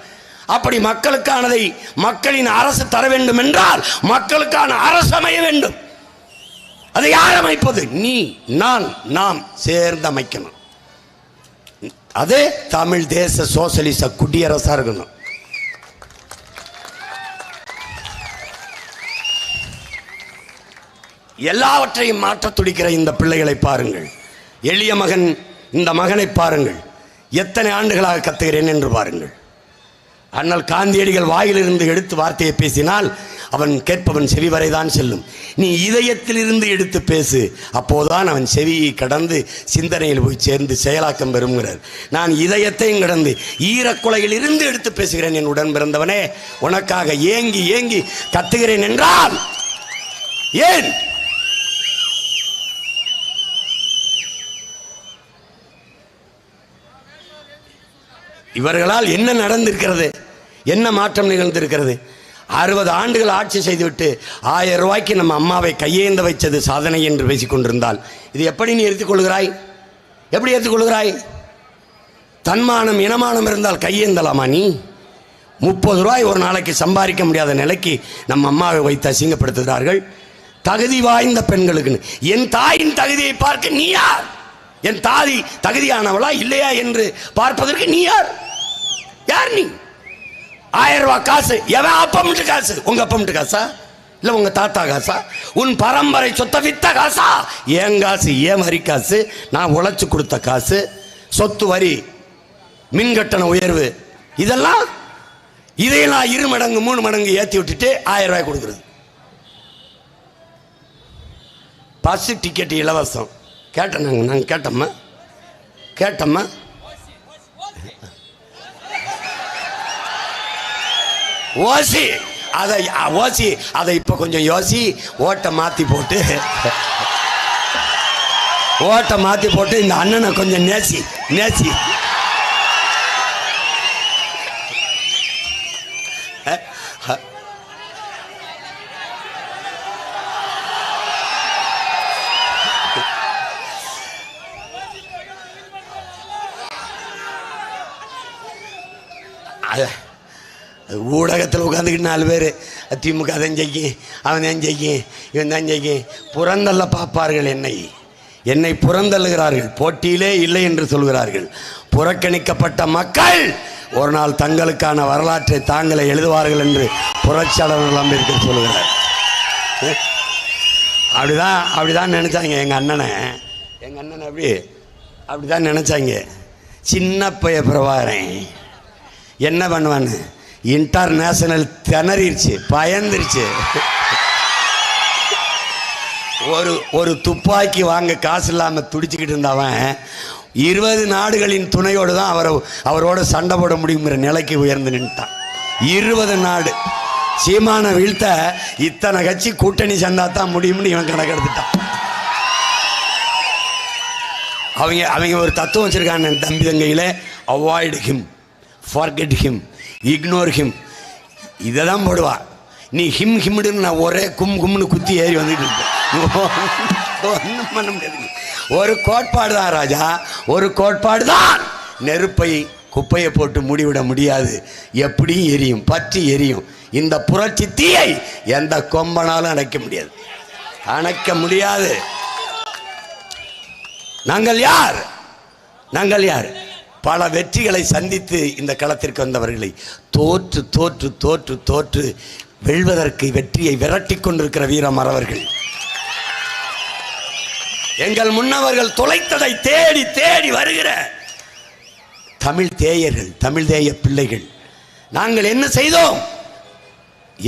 அப்படி மக்களுக்கானதை மக்களின் அரசு தர வேண்டும் என்றால் மக்களுக்கான அரசு அமைய வேண்டும். அதை யார் அமைப்பது? நீ, நான், நாம் சேர்ந்து அமைக்கணும். அது தமிழ் தேச சோசலிச குடியரசா இருக்கணும். எல்லாவற்றையும் மாற்ற துடிக்கிற இந்த பிள்ளைகளை பாருங்கள். எளிய மகன், இந்த மகனை பாருங்கள். எத்தனை ஆண்டுகளாக கத்துகிறேன் என்று பாருங்கள். அண்ணல் காந்தியடிகள் வாயிலிருந்து எடுத்து வார்த்தையை பேசினால் அவன் கேட்பவன் செவி வரைதான் செல்லும். நீ இதயத்தில் இருந்து எடுத்து பேசு, அப்போதான் அவன் செவியை கடந்து சிந்தனையில் போய் சேர்ந்து செயலாக்கம் பெறுங்கிறார். நான் இதயத்தையும் கடந்து ஈரக்குலையில் இருந்து எடுத்து பேசுகிறேன். என் உடன் பிறந்தவனே, உனக்காக ஏங்கி ஏங்கி கத்துகிறேன் என்றால் ஏன்? இவர்களால் என்ன நடந்திருக்கிறது? என்ன மாற்றம் நிகழ்ந்திருக்கிறது? 60 ஆண்டுகள் ஆட்சி செய்துவிட்டு 1000 ரூபாய்க்கு நம்ம அம்மாவை கையேந்த வைச்சது சாதனை என்று பேசிக் கொண்டிருந்தால் இது எப்படி நீ எடுத்துக்கொள்கிறாய்? எப்படி எடுத்துக்கொள்கிறாய்? தன்மானம் இனமானம் இருந்தால் கையேந்தலாமா நீ? 30 ரூபாய் ஒரு நாளைக்கு சம்பாதிக்க முடியாத நிலைக்கு நம்ம அம்மாவை வைத்து அசிங்கப்படுத்துகிறார்கள். தகுதி வாய்ந்த பெண்களுக்கு என் தாயின் தகுதியை பார்க்க நீ யார்? என் தாதி தகுதியானவளா இல்லையா என்று பார்ப்பதற்கு நீ யார்? யார் நீ? 1000 ரூபாய் காசு எவன் அப்பமிட்டு காசு? உங்க அப்பமிட்டு காசா இல்ல உங்க தாத்தா காசா? உன் பரம்பரை சொத்தை வித்த காசா? ஏன் காசு, ஏன் வரி காசு, நான் உழைச்சு கொடுத்த காசு, சொத்து வரி, மின்கட்டண உயர்வு, இதெல்லாம் இதையெல்லாம் 2 மடங்கு 3 மடங்கு ஏற்றி விட்டுட்டு 1000 ரூபாய் கொடுக்குறது. பஸ் டிக்கெட் இலவசம் கேட்டோம். நாங்கள் கேட்டோம்மா ஓசி அதை இப்ப கொஞ்சம் யோசி. ஓட்டை மாத்தி போட்டு இந்த அண்ணனை கொஞ்சம் நேசி ஊடகத்தில் உட்காந்துக்கிட்டு 4 பேர் திமுக தான் ஜெயிக்கும், அவன் தான் ஜெயிக்கும், இவன் தான் ஜெயிக்கும், புறந்தள்ள பார்ப்பார்கள். என்னை புறந்தள்ளுகிறார்கள், போட்டியிலே இல்லை என்று சொல்கிறார்கள். புறக்கணிக்கப்பட்ட மக்கள் ஒரு நாள் தங்களுக்கான வரலாற்றை தாங்களே எழுதுவார்கள் என்று புரட்சியாளர் அம்பேத்கர் சொல்லுகிறார். அப்படிதான் நினைச்சாங்க எங்கள் அண்ணனை அப்படிதான் நினைச்சாங்க. சின்ன பைய பிரபாகரன் என்ன பண்ணுவான்னு இன்டர்நேஷனல் திணறிடுச்சு, பயந்துருச்சு. ஒரு துப்பாக்கி வாங்க காசு இல்லாமல் துடிச்சுக்கிட்டு இருந்தவன் 20 நாடுகளின் துணையோடு தான் அவரோட சண்டை போட முடியுங்கிற நிலைக்கு உயர்ந்து நின்ட்டான். 20 நாடு சீமான வீழ்த்த இத்தனை கட்சி கூட்டணி சந்தா தான் முடியும்னு இவன் கணக்கெடுத்துட்டான். அவங்க ஒரு தத்துவம் வச்சிருக்காங்க தம்பி தங்கையில், avoid him, forget him, ignore him. இதை தான் போடுவா. நீ ஹிம்டுன்னு நான் ஒரே கும்னு குத்தி ஏறி வந்துட்டு இருப்பேன். ஒன்றும் பண்ண முடியாது. ஒரு கோட்பாடு தான் ராஜா, ஒரு கோட்பாடு தான். நெருப்பை குப்பையை போட்டு மூடிவிட முடியாது, எப்படியும் எரியும், பற்றி எரியும். இந்த புரட்சி தீயை எந்த கொம்பனாலும் அணைக்க முடியாது. நாங்கள் யார்? பல வெற்றிகளை சந்தித்து இந்த களத்திற்கு வந்தவர்களை தோற்று தோற்று தோற்று தோற்று வெல்வதற்கு வெற்றியை விரட்டி கொண்டிருக்கிற வீரமறவர்கள். எங்கள் முன்னவர்கள் தொலைத்ததை தேடி தேடி வருகிற தமிழ் தேயர்கள், தமிழ் தேய பிள்ளைகள். நாங்கள் என்ன செய்தோம்?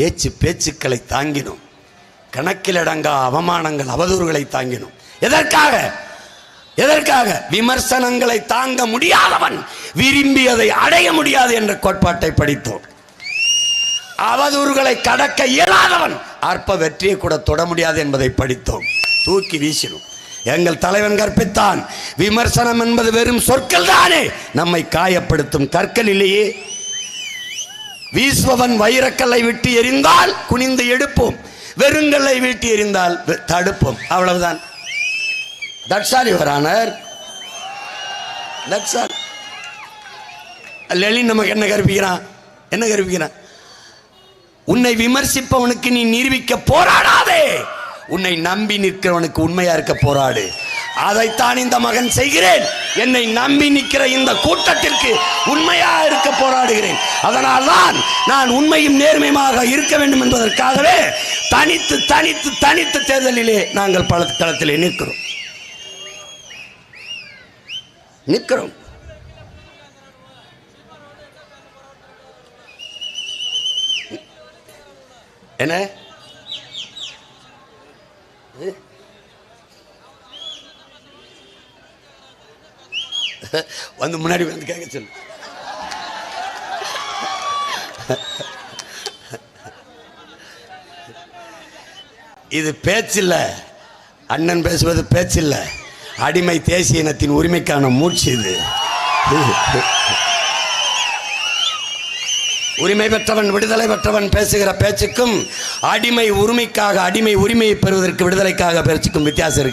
ஏச்சு பேச்சுக்களை தாங்கினோம், கணக்கிலடங்கா அவமானங்கள் அவதூறுகளை தாங்கினோம். எதற்காக? விமர்சனங்களை தாங்க முடியாதவன் விரும்பியதை அடைய முடியாது என்ற கோட்பாட்டை படித்தோம். அவதூறுகளை கடக்க இயலாதவன் அற்ப வெற்றியை கூட தொட முடியாது என்பதை படித்தோம். தூக்கி வீசினோம். எங்கள் தலைவன் கற்பித்தான், விமர்சனம் என்பது வெறும் சொற்கள் தானே, நம்மை காயப்படுத்தும் கற்கள் இல்லையே. வீசுபவன் வைரக்கல்லை விட்டு எறிந்தால் குனிந்து எடுப்போம், வெறுங்கல்லை வீட்டு எறிந்தால் தடுப்போம். அவ்வளவுதான். தட்சாலி வரானர். லெனின் நமக்கு என்ன கற்பிக்கிறான்? உன்னை விமர்சிப்பவனுக்கு நீ நிரூபிக்க போராடாதே, உன்னை நம்பி நிற்கிறவனுக்கு உண்மையா இருக்க போராடு. அதைத்தான் இந்த மகன் செய்கிறேன். என்னை நம்பி நிற்கிற இந்த கூட்டத்திற்கு உண்மையா இருக்க போராடுகிறேன். அதனால்தான் நான் உண்மையும் நேர்மையாக இருக்க வேண்டும் என்பதற்காகவே தனித்து தனித்து தனித்து தேர்தலிலே நாங்கள் பல களத்திலே நிற்கிறோம். என்ன வந்து முன்னாடி வந்து கேட்க சொல்லு. இது பேச்சில்ல, அண்ணன் பேசுவது பேச்சில்ல, அடிமை தேசிய இனத்தின் உரிமைக்கான மூச்சு. இது உரிமை பெற்றவன் விடுதலை பெற்றவன் பேசுகிற பேச்சுக்கும் அடிமை உரிமைக்காக, அடிமை உரிமையை பெறுவதற்கு விடுதலைக்காக பேச்சுக்கும் வித்தியாசம்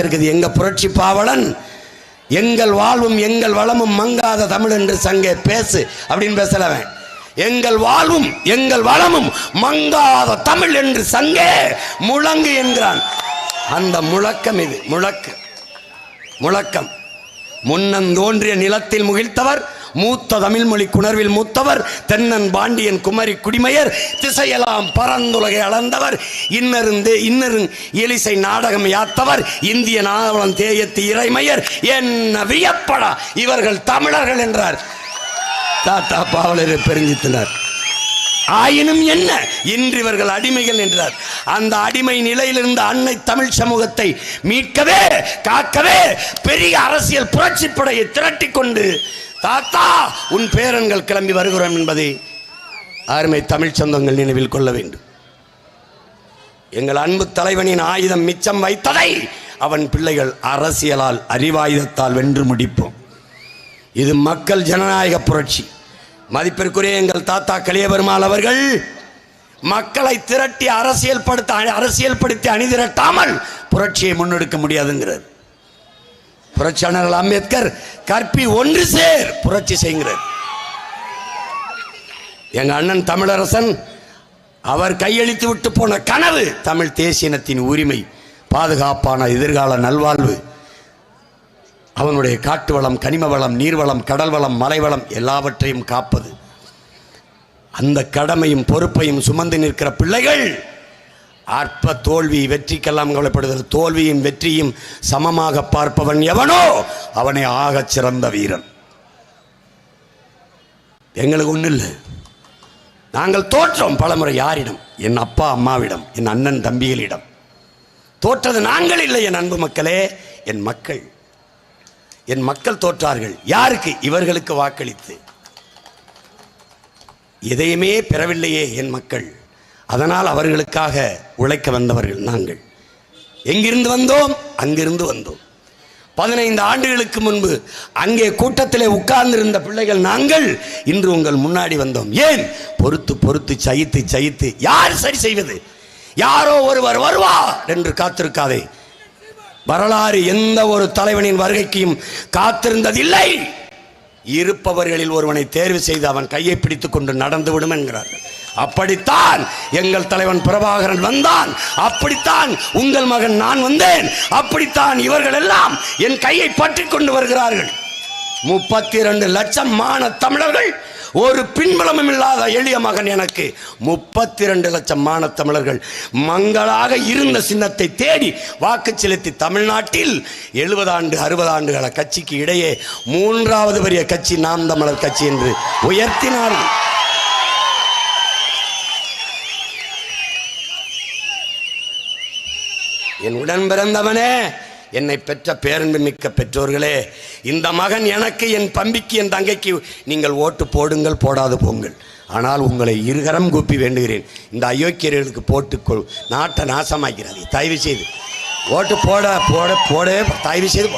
இருக்குது. எங்க புரட்சி பாவலன் எங்கள் வாழ்வும் எங்கள் வளமும் மங்காத தமிழ் என்று சங்கே பேசு அப்படின்னு பேசலவன். எங்கள் வாழ்வும் எங்கள் வளமும் மங்காத தமிழ் என்று சங்கே முழங்கு என்கிறான். அந்த முழக்கம் இது. முழக்கம் முன்னந்தோன்றிய நிலத்தில் முகிழ்த்தவர், மூத்த தமிழ் மொழி குணர்வில் மூத்தவர், தென்னன் பாண்டியன் குமரி குடிமையர், திசையெல்லாம் பரந்துலகை அளந்தவர், இன்னருந்து எலிசை நாடகம் யாத்தவர், இந்திய நாவலம் தேயத்து இறைமையர், என்ன வியப்படா இவர்கள் தமிழர்கள் என்றார் தாத்தா பாவலர் பெருஞ்சித்தினார். ஆயினும் என்ன, இன்று இவர்கள் அடிமைகள் என்றார். அந்த அடிமை நிலையிலிருந்து அன்னை தமிழ் சமூகத்தை மீட்கவே காக்கவே பெரிய அரசியல் புரட்சி படையை திரட்டிக் கொண்டு தாத்தா உன் பேரன்கள் கிளம்பி வருகிறோம் என்பதை அருமை தமிழ் சொந்தங்கள் நினைவில் கொள்ள வேண்டும். எங்கள் அன்பு தலைவனின் ஆயுதம் மிச்சம் வைத்ததை அவன் பிள்ளைகள் அரசியலால் அறிவாயுதத்தால் வென்று முடிப்போம். இது மக்கள் ஜனநாயக புரட்சி. மதிப்பிற்குரிய எங்கள் தாத்தா கலியபெருமாள் அவர்கள் மக்களை திரட்டி அரசியல்படுத்தி அணிதிரட்டாமல் புரட்சியை முன்னெடுக்க முடியாதுங்கிறார். புரட்சியாளர் அம்பேத்கர் கற்பி ஒன்று சேர் புரட்சி செய்கிறார். எங்க அண்ணன் தமிழரசன் அவர் கையளித்து விட்டு போன கனவு தமிழ் தேசியனத்தின் உரிமை, பாதுகாப்பான எதிர்கால நல்வாழ்வு. அவனுடைய காட்டு வளம், கனிம வளம், நீர்வளம், கடல் வளம், மலைவளம் எல்லாவற்றையும் காப்பது. அந்த கடமையும் பொறுப்பையும் சுமந்து நிற்கிற பிள்ளைகள் அற்ப தோல்வி வெற்றிக்கெல்லாம் கவலைப்படுகிறது. தோல்வியும் வெற்றியும் சமமாக பார்ப்பவன் எவனோ அவனை ஆகச் சிறந்த வீரன். எங்களுக்கு ஒன்றும் இல்லை. நாங்கள் தோற்றோம் பலமுறை. யாரிடம்? என் அப்பா அம்மாவிடம், என் அண்ணன் தம்பிகளிடம். தோற்றது நாங்கள் இல்லை என் அன்பு மக்களே, என் மக்கள். என் மக்கள் தோற்றார்கள். யாருக்கு? இவர்களுக்கு வாக்களித்து. எதையுமே பெறவில்லையே என் மக்கள். அதனால் அவர்களுக்காக உழைக்க வந்தவர்கள் நாங்கள். எங்கிருந்து வந்தோம்? அங்கிருந்து வந்தோம். 15 ஆண்டுகளுக்கு முன்பு அங்கே கூட்டத்திலே உட்கார்ந்திருந்த பிள்ளைகள் நாங்கள் இன்று உங்கள் முன்னாடி வந்தோம். ஏன்? பொறுத்து பொறுத்து சகித்து சகித்து. யார் சரி செய்வது? யாரோ ஒருவர் வருவார் என்று காத்திருக்காதே. வரலாறு எந்த ஒரு தலைவனின் வருகைக்கும் காத்திருந்ததில்லை. இருப்பவர்களில் ஒருவனை தேர்வு செய்து அவன் கையை பிடித்துக் கொண்டு நடந்துவிடும் என்கிறார்கள். அப்படித்தான் எங்கள் தலைவன் பிரபாகரன் வந்தான். அப்படித்தான் உங்கள் மகன் நான் வந்தேன். அப்படித்தான் இவர்கள் எல்லாம் என் கையை பற்றி கொண்டு வருகிறார்கள். 32 லட்சம் மான தமிழர்கள், ஒரு பின்புலமும் இல்லாத எளிய மகன் எனக்கு. 32 லட்சம் மான தமிழர்கள் மங்களாக இருந்த சின்னத்தை தேடி வாக்கு செலுத்தி தமிழ்நாட்டில் 70 ஆண்டு 60 ஆண்டுகள கட்சிக்கு இடையே 3வது பெரிய கட்சி நாம் தமிழர் கட்சி என்று உயர்த்தினார்கள். என் உடன் பிறந்தவனே, என்னை பெற்ற பேரன்பு மிக்க பெற்றோர்களே, இந்த மகன் எனக்கு, என் தம்பிக்கு, என் தங்கைக்கு நீங்கள் ஓட்டு போடுங்கள், போடாது போங்கள். ஆனால் உங்களை இருகரம் கூப்பி வேண்டுகிறேன், இந்த அயோக்கியர்களுக்கு போட்டுக்கொள். நாட்டை நாசமாக்கிறாது. தயவு செய்து ஓட்டு போட தயவு செய்து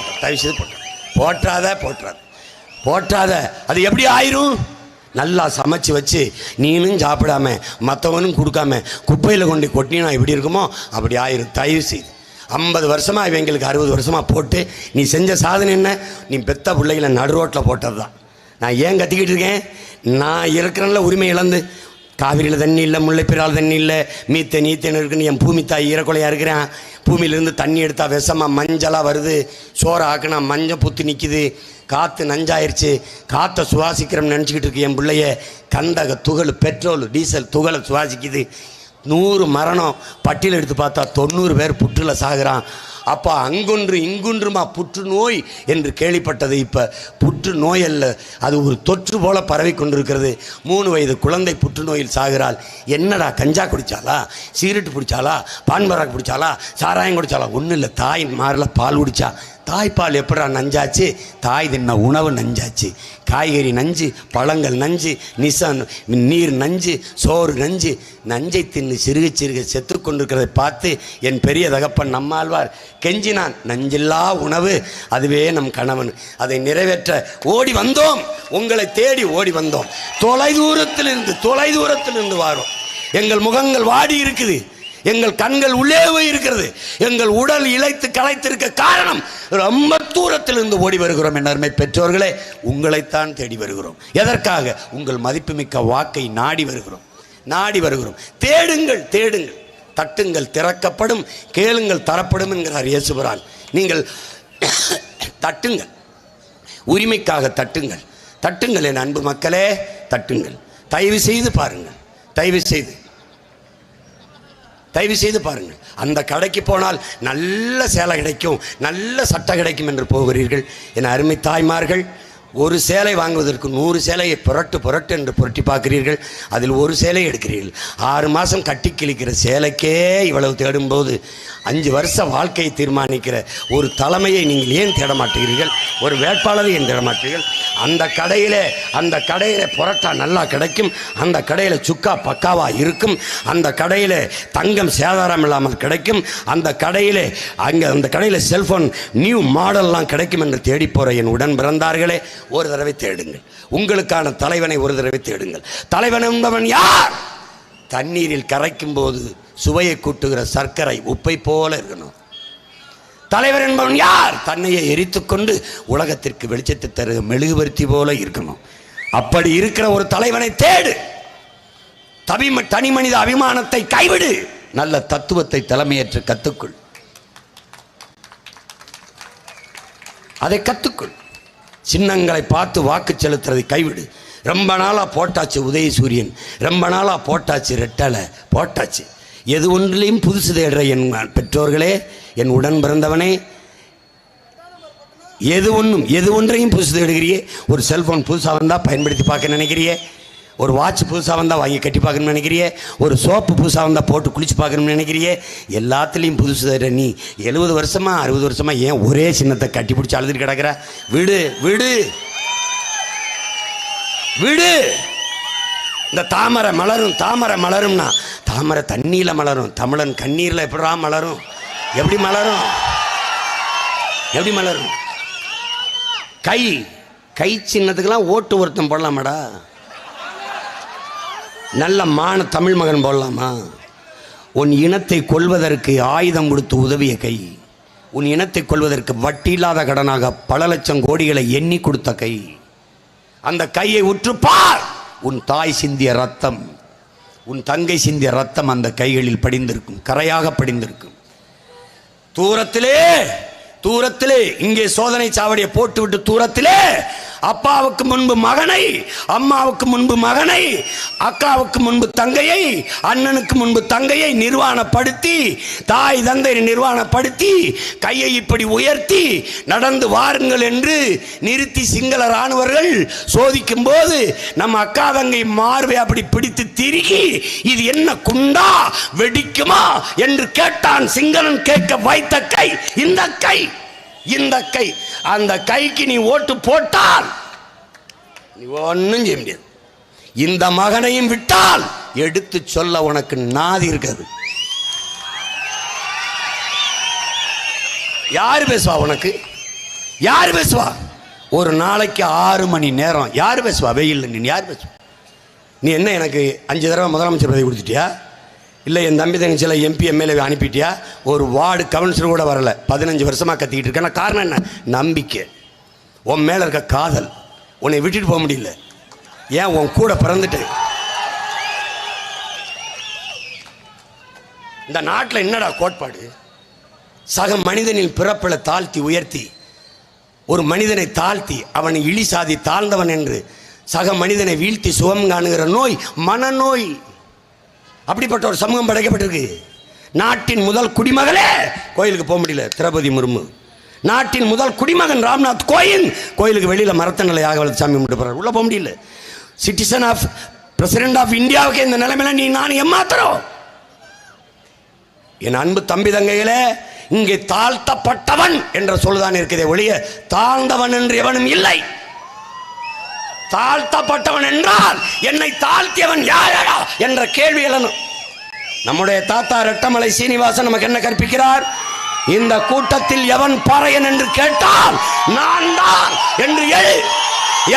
போட்டாத. அது எப்படி ஆயிரும்? நல்லா சமைச்சு வச்சு நீனும் சாப்பிடாம மற்றவனும் கொடுக்காம குப்பையில் கொண்டு கொட்டினா எப்படி இருக்குமோ அப்படி ஆயிரும். தயவு செய்து 50 வருஷமாக இவங்களுக்கு 60 வருஷமாக போட்டு நீ செஞ்ச சாதனை என்ன? நீ பெத்த பிள்ளைகளை நடு ரோட்டில் போட்டது தான். நான் ஏன் கத்திக்கிட்டு இருக்கேன்? நான் இருக்கிறேன்ல உரிமை இழந்து. காவிரியில் தண்ணி இல்லை, முல்லைப்பெரியால் தண்ணி இல்லை, மீத்தேன் இருக்குன்னு என் பூமி தாய் ஈரக்கொலையாக இருக்கிறேன். பூமியிலேருந்து தண்ணி எடுத்தால் விஷமாக மஞ்சளாக வருது. சோறை ஆக்குனா மஞ்சள் புத்து நிற்கிது. காற்று நஞ்சாயிருச்சு. காற்றை சுவாசிக்கிறோம்னு நினச்சிக்கிட்டு இருக்கு என் பிள்ளைய. கந்தக துகள், பெட்ரோல், டீசல் துகளை சுவாசிக்குது. 100 மரணம் பட்டியல் எடுத்து பார்த்தா 90 பேர் புற்றில் சாகுறான். அப்போ அங்கொன்று இங்குன்றுமா புற்றுநோய் என்று கேள்விப்பட்டது. இப்போ புற்றுநோய் அல்ல, அது ஒரு தொற்று போல பரவி கொண்டிருக்கிறது. 3 வயது குழந்தை புற்றுநோயில் சாகிறாள். என்னடா, கஞ்சா குடித்தாளா, சிகரெட்டு பிடிச்சாலா, பான்பராக் பிடிச்சாலா, சாராயம் குடித்தாலா? ஒன்றும் இல்லை, தாய் மாரில் பால் குடித்தா. தாய்ப்பால் எப்படா நஞ்சாச்சு? தாய் தின்ன உணவு நஞ்சாச்சு. காய்கறி நஞ்சு, பழங்கள் நஞ்சு, நீர் நஞ்சு, சோறு நஞ்சு. நஞ்சை தின்னு சிறுக சிறுக செத்து கொண்டிருக்கிறதை பார்த்து என் பெரிய தகப்பன் நம்மாழ்வார் கெஞ்சினான். நஞ்சில்லா உணவு அதுவே நம் கணவன். அதை நிறைவேற்ற ஓடி வந்தோம். உங்களை தேடி ஓடி வந்தோம். தொலைதூரத்திலிருந்து வாரோம். எங்கள் முகங்கள் வாடி இருக்குது. எங்கள் கண்கள் உள்ளே இருக்கிறது. எங்கள் உடல் இளைத்து களைத்திருக்க காரணம் ரொம்ப தூரத்திலிருந்து ஓடி வருகிறோம். என் அருமை பெற்றோர்களே, உங்களைத்தான் தேடி வருகிறோம். எதற்காக? உங்கள் மதிப்புமிக்க வாக்கை நாடி வருகிறோம். தேடுங்கள், தட்டுங்கள் திறக்கப்படும், கேளுங்கள் தரப்படும் என்கிறார் இயேசுபிரான். நீங்கள் தட்டுங்கள், உரிமைக்காக தட்டுங்கள் என் அன்பு மக்களே, தட்டுங்கள். தயவு செய்து பாருங்கள், தயவு செய்து பாருங்கள். அந்த கடைக்கு போனால் நல்ல சேலை கிடைக்கும், நல்ல சட்டை கிடைக்கும் என்று போகிறீர்கள். என் அருமை தாய்மார்கள், ஒரு சேலை வாங்குவதற்கு 100 சேலையை புரட்டு என்று புரட்டி பார்க்கிறீர்கள். அதில் ஒரு சேலை எடுக்கிறீர்கள். 6 மாதம் கட்டி கிழிக்கிற சேலைக்கே இவ்வளவு தேடும்போது 5 வருஷ வாழ்க்கையை தீர்மானிக்கிற ஒரு தலைமையை நீங்கள் ஏன் தேட மாட்டீர்கள்? ஒரு வேட்பாளரை ஏன் தேட மாட்டீர்கள்? அந்த கடையில் புரட்டா நல்லா கிடைக்கும். அந்த கடையில் சுக்கா பக்காவா இருக்கும். அந்த கடையில் தங்கம் சேதாரம் இல்லாமல் கிடைக்கும். அந்த கடையில் செல்போன் நியூ மாடல்லாம் கிடைக்கும் என்று தேடி போகிற என் உடன் பிறந்தார்களே, ஒரு தடவை தேடுங்கள். உங்களுக்கான தலைவனை ஒரு தடவை தேடுங்கள். தலைவன் என்பவன் யார்? தண்ணீரில் கரைக்கும் போது சுவையை கூட்டுகிற சர்க்கரை உப்பை போல இருக்கணும். தலைவர் என்பவன் யார்? தன்னையை எரித்துக்கொண்டு உலகத்திற்கு வெளிச்சத்தை தருகிற மெழுகுவர்த்தி போல இருக்கணும். அப்படி இருக்கிற ஒரு தலைவனை தேடு. தனி மனித அபிமானத்தை கைவிடு. நல்ல தத்துவத்தை தலைமையேற்று கத்துக்குள். அதை கற்றுக்கொள். சின்னங்களை பார்த்து வாக்கு செலுத்துறதை கைவிடு. ரொம்ப நாளாக போட்டாச்சு உதயசூரியன், ரொம்ப நாளாக போட்டாச்சு ரெட்டலை, போட்டாச்சு. எது ஒன்றிலையும் புதுசு தேடுற என் பெற்றோர்களே, என் உடன் பிறந்தவனே, எது ஒன்றையும் புதுசு தேடுகிறியே. ஒரு செல்ஃபோன் புதுசாக வந்தால் பயன்படுத்தி பார்க்க நினைக்கிறியே, ஒரு வாட்ச் புதுசாக வந்தால் வாங்கி கட்டி பார்க்கணும்னு நினைக்கிறியே, ஒரு சோப்பு புதுசாக வந்தால் போட்டு குளிச்சு பார்க்கணும்னு நினைக்கிறியே. எல்லாத்துலேயும் புதுசு தேடுற நீ 70 வருஷமா 60 வருஷமா ஏன் ஒரே சின்னத்தை கட்டி பிடிச்சி அழுதுட்டு கிடக்கிற? விடு விடு விடு. இந்த தாமரை மலரும், தாமரை மலரும்னா தாமரை தண்ணியில் மலரும், தமிழன் கண்ணீரில் எப்படா மலரும்? எப்படி மலரும்? எப்படி மலரும்? கை கை சின்னத்துக்கெல்லாம் ஓட்டு ஒருத்தம் போடலாமாடா? நல்ல மான தமிழ் மகன் போடலாமா? உன் இனத்தை கொள்வதற்கு ஆயுதம் கொடுத்து உதவிய கை, உன் இனத்தை கொள்வதற்கு வட்டி இல்லாத கடனாக பல லட்சம் கோடிகளை எண்ணி கொடுத்த கை. அந்த கையை உற்றுப்பார். உன் தாய் சிந்திய ரத்தம், உன் தங்கை சிந்திய ரத்தம் அந்த கைகளில் படிந்திருக்கும், கரையாக படிந்திருக்கும். தூரத்திலே தூரத்திலே இங்கே சோதனை சாவடியை போட்டுவிட்டு தூரத்திலே அப்பாவுக்கு முன்பு மகனை, அம்மாவுக்கு முன்பு மகனை, அக்காவுக்கு முன்பு தங்கையை, அண்ணனுக்கு முன்பு தங்கையை நிர்வாணப்படுத்தி, தாய் தந்தை நிர்வாணப்படுத்தி, கையை இப்படி உயர்த்தி நடந்து வாருங்கள் என்று நிறுத்தி சிங்கள ராணுவர்கள் சோதிக்கும் போது நம்ம அக்கா தங்கை மார்பை அப்படி பிடித்து திருகி, இது என்ன குண்டா வெடிக்குமா என்று கேட்டான் சிங்களன். கேட்க வைத்த கை இந்த கை, இந்த கை. அந்த கைக்கு நீ ஓட்டு போட்டால் நீ ஒன்னும் செய்ய முடியாது. இந்த மகனையும் விட்டால் எடுத்து சொல்ல உனக்கு நாதி இருக்காது. யாரு பேசுவா உனக்கு? யாரு பேசுவா? ஒரு நாளைக்கு 6 மணி நேரம் யாரு பேசுவா? வெயில் நீ யார் பேசுவா? நீ என்ன எனக்கு 5 தடவை முதலமைச்சர் பதவி கொடுத்துட்டியா? இல்லை என் தம்பி தங்கச்சியில் MP MLA அனுப்பிட்டியா? ஒரு வார்டு கவுன்சிலர் கூட வரல. 15 வருஷமாக கத்திக்கிட்டு இருக்கேன். காரணம் என்ன? நம்பிக்கை. உன் மேலே இருக்க காதல். உன்னை விட்டுட்டு போக முடியல. ஏன்? உன் கூட பிறந்துட்டு. இந்த நாட்டில் என்னடா கோட்பாடு? சக மனிதனின் பிறப்பில தாழ்த்தி உயர்த்தி, ஒரு மனிதனை தாழ்த்தி அவனை இழி சாதி தாழ்ந்தவன் என்று சக மனிதனை வீழ்த்தி சுகம் காணுகிற நோய் மனநோய். அப்படிப்பட்ட ஒரு சமூகம் படைக்கப்பட்டிருக்கு. நாட்டின் முதல் குடிமகளே கோயிலுக்கு போக முடியல, திரௌபதி முர்மு. நாட்டின் முதல் குடிமகன் ராம்நாத் கோயிலுக்கு வெளியில் மரத்த நிலையாக வளர்த்து சாமி கும்பிட்டு போறாரு, உள்ள போக முடியல. சிட்டிசன் ஆஃப் பிரசிடென்ட் ஆஃப் இந்தியாவுக்கு இந்த நிலைமையில நீ நான் ஏமாத்துறோம். என் அன்பு தம்பி தங்கைகளே, இங்கே தாழ்த்தப்பட்டவன் என்ற சொல்லுதான் இருக்கிறதே ஒழிய தாழ்ந்தவன் என்று எவனும் இல்லை. தாழ்த்தப்பட்டவன் என்றால் என்னை தாழ்த்தியவன் யாரடா என்ற கேள்வி எழணும். நம்முடைய தாத்தா ரெட்டமலை சீனிவாசன் நமக்கு என்ன கற்பிக்கிறார்? இந்த கூட்டத்தில் எவன் பாறையன் என்று கேட்டால் நான் தான் என்று எழு.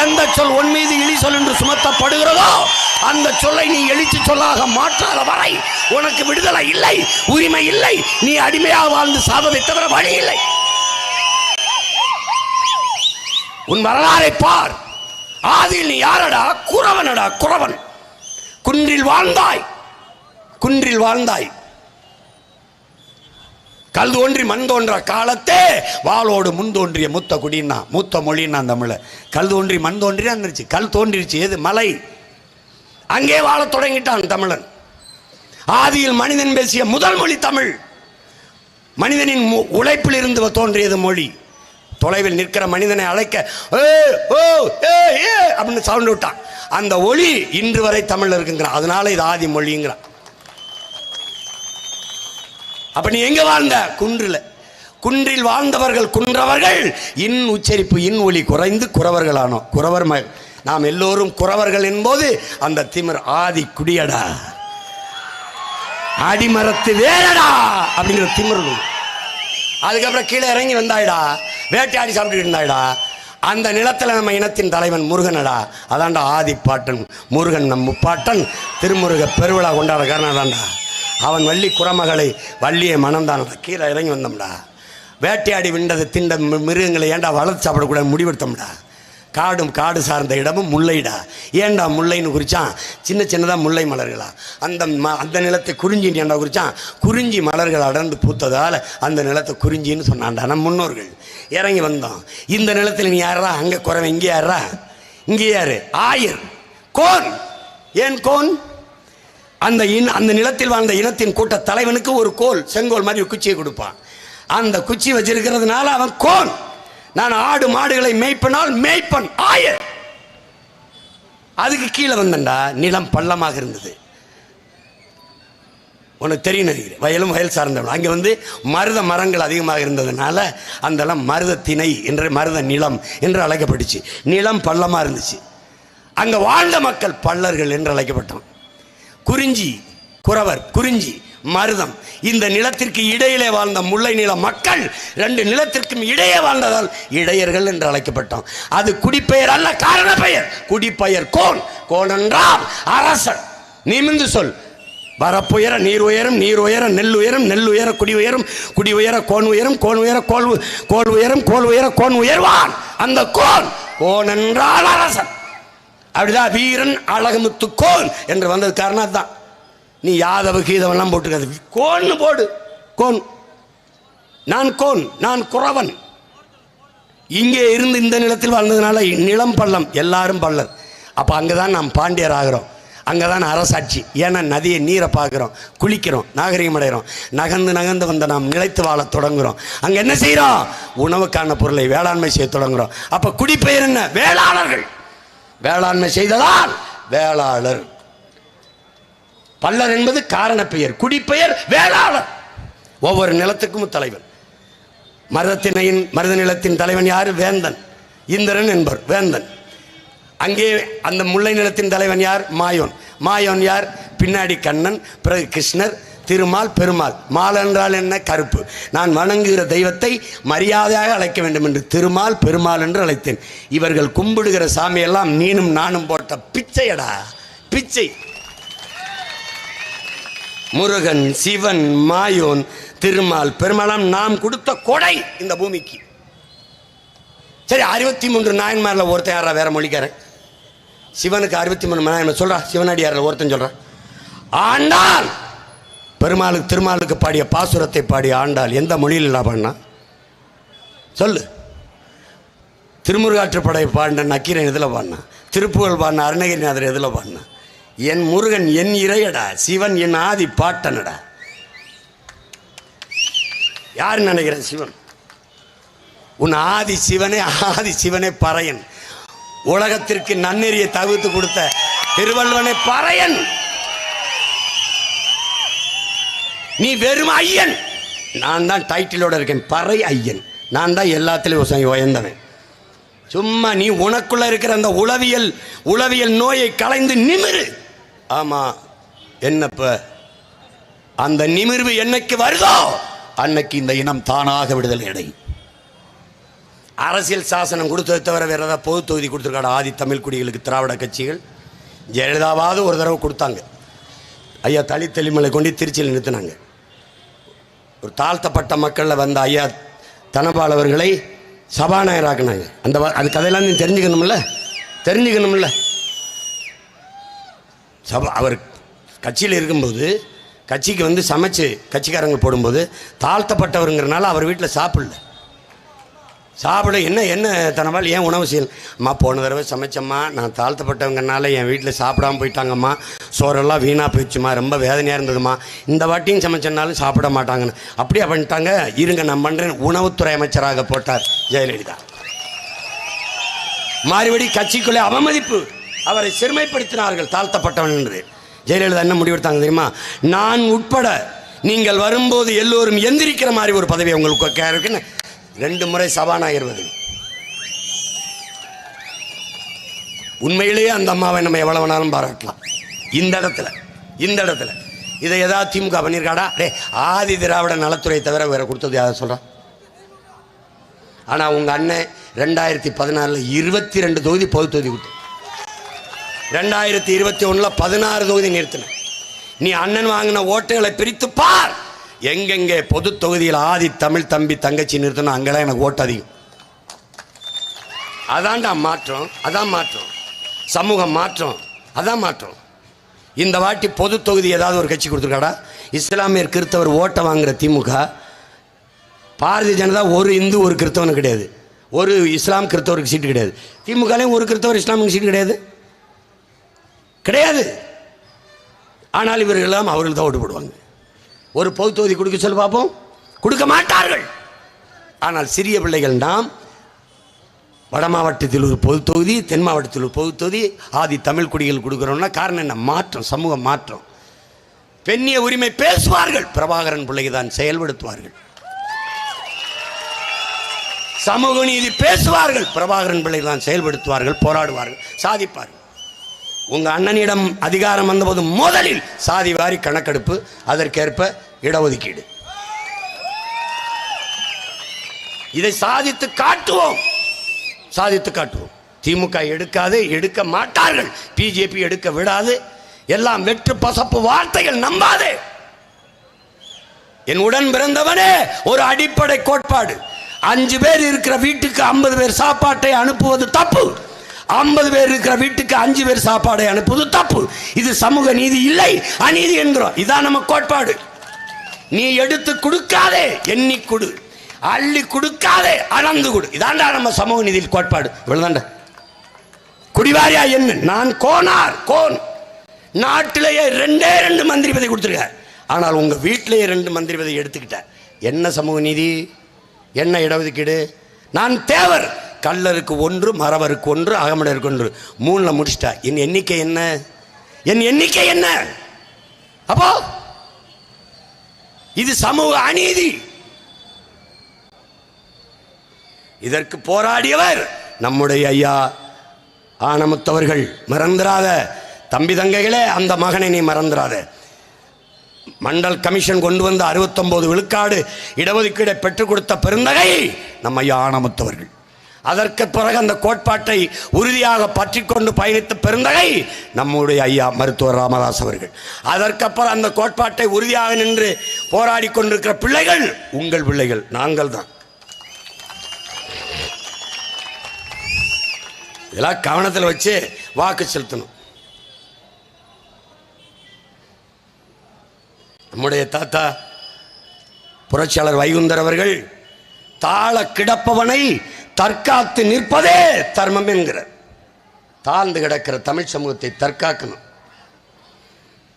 எந்த சொல் உன் மீது இழி சொல் என்று சுமத்தப்படுகிறதோ அந்த சொல்லை நீ எழுச்சி சொல்லாக மாற்றாத வரை உனக்கு விடுதலை இல்லை, உரிமை இல்லை. நீ அடிமையாக வாழ்ந்து சாவதை தவிர வழி இல்லை. உன் வரலாறை பார். ஆதியில் நீ யாரடா? குறவனடா, குறவன். குன்றில் வாழ்ந்தாய், குன்றில் வாழ்ந்தாய். கல் தோன்றி மண் தோன்ற காலத்தே வாளோடு முன் தோன்றிய மூத்த குடின்னா, மூத்த மொழின்னா தமிழ. கல் தோன்றி மண் தோன்றி வந்துருச்சு, கல் தோன்றிருச்சு. எது? மலை. அங்கே வாழ தொடங்கிட்டான் தமிழன். ஆதியில் மனிதன் பேசிய முதல் மொழி தமிழ். மனிதனின் உழைப்பில் இருந்து தோன்றியது மொழி. தொலைவில் நிற்கிற மனிதனை அழைக்க அப்படின்னு சவுண்ட் விட்டான். அந்த ஒளி இன்று வரை தமிழ்ல இருக்குங்கிறான். அதனால இது ஆதி மொழிங்கிறான். அப்ப நீ எங்க வாழ்ந்த? குன்றில். குன்றில் வாழ்ந்தவர்கள் குன்றவர்கள் இன் உச்சரிப்பு இன் ஒளி குறைந்து குறவர்கள் ஆனோம். குறவர் நாம் எல்லோரும் குறவர்கள் என்போது அந்த திமிர் ஆதி குடியடா, அடிமரத்து வேறடா அப்படிங்கிற திமிர். அதுக்கப்புறம் கீழே இறங்கி வந்தாயிடா, வேட்டையாடி சாப்பிட்டு இருந்தாயிடா. அந்த நிலத்தில் நம்ம இனத்தின் தலைவன் முருகனடா. அதான்டா ஆதி பாட்டன் முருகன். நம் முப்பாட்டன் திருமுருக பெருவிழா கொண்டாட காரணம் தான்டா. அவன் வள்ளி குறமகளை வள்ளியை மனம்தானடா. கீழே இறங்கி வந்தோம்டா. வேட்டையாடி விண்டதை திண்ட மிருகங்களை ஏன்டா வளர்த்து சாப்பிடக்கூடாது முடிவெடுத்தோம்டா. காடு சார்ந்த இடமும் முல்லைடா. ஏன்டா முல்லைன்னு குறிச்சான்? சின்ன சின்னதாக முல்லை மலர்களா. அந்த நிலத்தை குறிஞ்சின்னு ஏன்டா குறிச்சான்? குறிஞ்சி மலர்கள் அடர்ந்து பூத்ததால் அந்த நிலத்தை குறிஞ்சின்னு சொன்னான்டா நம் முன்னோர்கள். இறங்கி வந்தோம். இந்த நிலத்தில் நீ யாரா, அங்கே குறவன், இங்கே யாரா, இங்கே யாரு, ஆயர், கோன். ஏன் கோன்? அந்த நிலத்தில் வாழ்ந்த இனத்தின் கூட்ட தலைவனுக்கு ஒரு கோல், செங்கோல் மாதிரி குச்சியை கொடுப்பான். அந்த குச்சி வச்சிருக்கிறதுனால அவன் கோன். நான் ஆடு மாடுகளை மேய்ப்பனால் மேய்ப்பன், ஆயர். அதுக்கு கீழே வந்தண்டா நிலம் பள்ளமாக இருந்தது. உனக்கு தெரியும் நினைக்கிறேன், வயலும் வயல் சார்ந்தவன். அங்கே வந்து மருத மரங்கள் அதிகமாக இருந்ததுனால அந்த மருத திணை என்று மருத நிலம் என்று அழைக்கப்பட்டுச்சு. நிலம் பள்ளமாக இருந்துச்சு. அங்கே வாழ்ந்த மக்கள் பள்ளர்கள் என்று அழைக்கப்பட்டோம். குறிஞ்சி, குறவர், குறிஞ்சி, மருதம், இந்த நிலத்திற்கு இடையிலே வாழ்ந்த முல்லை நில மக்கள் 2 நிலத்திற்கும் இடையே வாழ்ந்ததால் இடையர்கள் என்று அழைக்கப்பட்டோம். அது குடிப்பெயர் அல்ல, காரண பெயர். குடிப்பெயர் கோன். கோன் என்றால் அரசன். நிமிந்து சொல். வரப்புயர நீர் உயரும், நீர் உயர நெல் உயரும், நெல் உயர குடி உயரும், குடி உயர கோன் உயரும், கோன் உயர கோல் உயரும், கோல் உயர கோன் உயர்வான். அந்த கோன், கோன் என்றால் அரசன். அப்படிதான் வீரன் அழகுமுத்து கோன் என்று வந்தது காரணம் தான். நீ யாதவ கீதவெல்லாம் போட்டுக்காது, கோன்னு போடு. கோன், நான் கோன், நான் குறவன். இங்கே இருந்து இந்த நிலத்தில் வாழ்ந்ததுனால நிலம் பள்ளம், எல்லாரும் பள்ளர். அப்போ அங்கே தான் நாம் பாண்டியர் ஆகிறோம். அங்கே தான் அரசாட்சி. ஏன்னா நதியை நீரை பார்க்குறோம், குளிக்கிறோம், நாகரிகம் அடைகிறோம். நகர்ந்து நகர்ந்து வந்த நாம் நிலைத்து வாழ தொடங்குகிறோம். அங்கே என்ன செய்கிறோம்? உணவுக்கான பொருளை வேளாண்மை செய்ய தொடங்குகிறோம். அப்போ குடிப்பெயர் என்ன? வேளாளர்கள். வேளாண்மை செய்ததால் வேளாளர். பல்லர் என்பது காரண பெயர், குடிப்பெயர் வேளாளர். ஒவ்வொரு நிலத்துக்கும் தலைவன். மருத நிலத்தின் தலைவன் யாரு? வேந்தன். இந்திரன் என்பவர் வேந்தன். அங்கே அந்த முல்லை நிலத்தின் தலைவன் யார்? மாயோன். மாயோன் யார்? பின்னாடி கண்ணன், பிறகு கிருஷ்ணர், திருமால், பெருமாள். மால் என்றால் என்ன? கருப்பு. நான் வணங்குகிற தெய்வத்தை மரியாதையாக அழைக்க வேண்டும் என்று திருமால், பெருமாள் என்று அழைத்தேன். இவர்கள் கும்பிடுகிற சாமியெல்லாம் நீனும் நானும் போட்ட பிச்சையடா, பிச்சை. முருகன், சிவன், மாயோன், திருமால், பெருமாளாம் நாம் கொடுத்த கொடை இந்த பூமிக்கு. சரி, 63 நாயன்மாரில் ஒருத்தன் யாரா வேற மொழிக்காரன்? சிவனுக்கு 63 நாயன்மார் சொல்றா. சிவனடியாரில் ஒருத்தன் சொல்றான் ஆண்டாள். பெருமாளுக்கு, திருமாலுக்கு பாடிய பாசுரத்தை பாடிய ஆண்டாள் எந்த மொழியில் பாடினா சொல்லு. திருமுருகாற்றுப்படை பாடின நக்கீரன் எதில் பாடினா? திருப்புகழ் பாடின அருணகிரிநாதர் எதில் பாடினா? என் முருகன் என் இறையடா, சிவன் என் ஆதி பாட்டனடா. யார் நினைக்கிற சிவன்? உன் ஆதி சிவனே, ஆதி சிவனே பறையன். உலகத்திற்கு நன்னெறியை தவிர்த்து கொடுத்த திருவள்ளுவனே பறையன். நீ வெறும் ஐயன். நான் தான் டைட்டிலோட இருக்கேன், பறை ஐயன். நான் தான் எல்லாத்திலையும் உயர்ந்தவன். சும்மா நீ உனக்குள்ள இருக்கிற அந்த உளவியல் நோயை களைந்து நிமிரு. ஆமா, என்னப்ப அந்த நிமிர்வு என்னைக்கு வருதோ அன்னைக்கு இந்த இனம் தானாக விடுதலை அடையும். அரசியல் சாசனம் கொடுத்ததை தவிர வேற ஏதாவது பொது தொகுதி கொடுத்துருக்காங்க ஆதி தமிழ் குடிகளுக்கு திராவிட கட்சிகள்? ஜெயலலிதாவாவது ஒரு தடவை கொடுத்தாங்க. ஐயா தலித்தெளிமலை கொண்டு திருச்சியில் நிறுத்தினாங்க. ஒரு தாழ்த்தப்பட்ட மக்களில் வந்த ஐயா தனபால் அவர்களை சபாநாயகராக்குனாங்க. அது கதையெல்லாம் நீ தெரிஞ்சுக்கணும்ல. அவர் கட்சியில் இருக்கும்போது, கட்சிக்கு வந்து சமைச்சு கட்சிக்காரங்க போடும்போது தாழ்த்தப்பட்டவருங்கிறனால அவர் வீட்டில் சாப்பிட என்ன தனபால் ஏன் உணவு செய்யல? அம்மா, போன தடவை சமைச்சம்மா, நான் தாழ்த்தப்பட்டவங்கனால என் வீட்டில் சாப்பிடாமல் போயிட்டாங்கம்மா, சோறெல்லாம் வீணாக போயிடுச்சுமா, ரொம்ப வேதனையாக இருந்ததுமா, இந்த வாட்டியும் சமைச்சனாலும் சாப்பிட மாட்டாங்கன்னு. அப்படியே பண்ணிட்டாங்க. இருங்க நான் பண்ணுறேன். உணவுத்துறை அமைச்சராக போட்டார் ஜெயலலிதா. மறுபடி கட்சிக்குள்ளே அவமதிப்பு, அவரை சிறுமைப்படுத்தினார்கள் தாழ்த்தப்பட்டவன் என்று. ஜெயலலிதா என்ன முடிவெடுத்தாங்க தெரியுமா? நான் உட்பட நீங்கள் வரும்போது எல்லோரும் எந்திரிக்கிற மாதிரி ஒரு பதவி உங்களுக்கு இருக்குன்னு 2 முறை சபாநாயகர் பதவி. உண்மையிலேயே அந்த அம்மாவை நம்ம எவ்வளவு வேணாலும் பாராட்டலாம். இந்த இடத்துல இதை ஏதாவது திமுக பண்ணியிருக்காடா? ஆதி திராவிட நலத்துறை தவிர வேற கொடுத்தது யாரை சொல்றான்? ஆனால் உங்க அண்ணன் 2014 22 தொகுதி பொது தொகுதி கொடுத்து, 2021 16 தொகுதி நிறுத்தின. நீ அண்ணன் வாங்கின ஓட்டுகளை பிரித்து பார். எங்கெங்கே பொது தொகுதியில் ஆதி தமிழ் தம்பி தங்கச்சி நிறுத்தணும், அங்கெல்லாம் எனக்கு ஓட்டு அதிகம். அதான்டா மாற்றம். அதான் மாற்றம். சமூக மாற்றம். அதான் மாற்றம். இந்த வாட்டி பொது தொகுதி ஏதாவது ஒரு கட்சி கொடுத்துருக்காடா? இஸ்லாமியர் கிறிஸ்தவர் ஓட்டை வாங்குற திமுக பாரதிய ஜனதா ஒரு இந்து ஒரு கிறிஸ்தவனுக்கு கிடையாது, ஒரு இஸ்லாம் கிறிஸ்தவருக்கு சீட்டு கிடையாது. திமுகலையும் ஒரு கிறிஸ்தவர் இஸ்லாமுக்கு சீட்டு கிடையாது கிடையாது. ஆனால் இவர்கள் எல்லாம் அவர்கள் தான் ஓட்டு போடுவாங்க. ஒரு பொது தொகுதி கொடுக்க சொல்லி பார்ப்போம், கொடுக்க மாட்டார்கள். ஆனால் சிறிய பிள்ளைகள் நாம் வட மாவட்டத்தில் ஒரு பொது தொகுதி, தென் மாவட்டத்தில் ஒரு பொது தொகுதி, ஆதி தமிழ் குடிகள் கொடுக்குறோம்னா காரணம் என்ன? மாற்றம், சமூக மாற்றம். பெண்ணிய உரிமை பேசுவார்கள், பிரபாகரன் பிள்ளைக்கு தான் செயல்படுத்துவார்கள். சமூக நீதி பேசுவார்கள், பிரபாகரன் பிள்ளைக்கு தான் செயல்படுத்துவார்கள், போராடுவார்கள், சாதிப்பார்கள். உங்க அண்ணனிடம் அதிகாரம் வந்தபோது முதலில் சாதி வாரி கணக்கெடுப்பு, அதற்கேற்ப இடஒதுக்கீடு. இதை சாதித்து காட்டுவோம், சாதித்து காட்டுவோம். திமுக எடுக்காது, எடுக்க மாட்டார்கள். பிஜேபி எடுக்க விடாது. எல்லாம் வெற்று பசப்பு வார்த்தைகள், நம்பாதே. என் உடன் பிறந்தவனே, ஒரு அடிப்படை கோட்பாடு. 5 பேர் இருக்கிற வீட்டுக்கு 50 பேர் சாப்பாட்டை அனுப்புவது தப்பு. 50 பேர் இருக்கிற வீட்டுக்கு 5 பேர் சாப்பாடை அனுப்புவது தப்பு. இது சமூக நீதி இல்லை, அநீதி என்கிறோம். இதான் நம்ம கோட்பாடு. நீ எடுத்து கொடுக்காதே, எண்ணி கொடு. அள்ளி கொடுக்காதே, அளந்து கொடு. இதாண்டா நம்ம சமூக நீதி கோட்பாடு. இவ்வளவுதாண்டா. குடிவாரியா என்ன? நான் கோனார், கோன். நாட்டிலேயே 2 மந்திரி பதவி கொடுத்துருக்க, ஆனால் உங்க வீட்டிலேயே 2 மந்திரி பதவி எடுத்துக்கிட்ட. என்ன சமூக நீதி? என்ன இடஒதுக்கீடு? நான் தேவர், கல்லருக்கு 1, மறவருக்கு 1, அகமடருக்கு 1, 3ல முடிச்சிட்டா. என் எண்ணிக்கை என்ன? என் எண்ணிக்கை என்ன? அப்போ இது சமூக அநீதி. இதற்கு போராடியவர் நம்முடைய ஐயா ஆனமுத்தவர்கள். மறந்துடாத தம்பி தங்கைகளே, அந்த மகனை நீ மறந்துடாத. மண்டல் கமிஷன் கொண்டு வந்த 69 விழுக்காடு இடஒதுக்கீடை பெற்றுக் கொடுத்த பெருந்தகை நம்ம ஐயா ஆனமுத்தவர்கள். அதற்கு பிறகு அந்த கோட்பாட்டை உறுதியாக பற்றி கொண்டு பயணித்த பெருந்தகை நம்முடைய ஐயா மருத்துவர் ராமதாஸ் அவர்கள். அதற்கப்புறம் அந்த கோட்பாட்டை உறுதியாக நின்று போராடி கொண்டிருக்கிற பிள்ளைகள் உங்கள் பிள்ளைகள், நாங்கள் தான். இதெல்லாம் கவனத்தில் வச்சு வாக்கு செலுத்தணும். நம்முடைய தாத்தா புரட்சியாளர் வைகுந்தர் அவர்கள் தாழ கிடப்பவனை தற்காத்து நிற்பதே தர்மம் என்கிறார். தாழ்ந்து கிடக்கிற தமிழ் சமூகத்தை தற்காக்கணும்.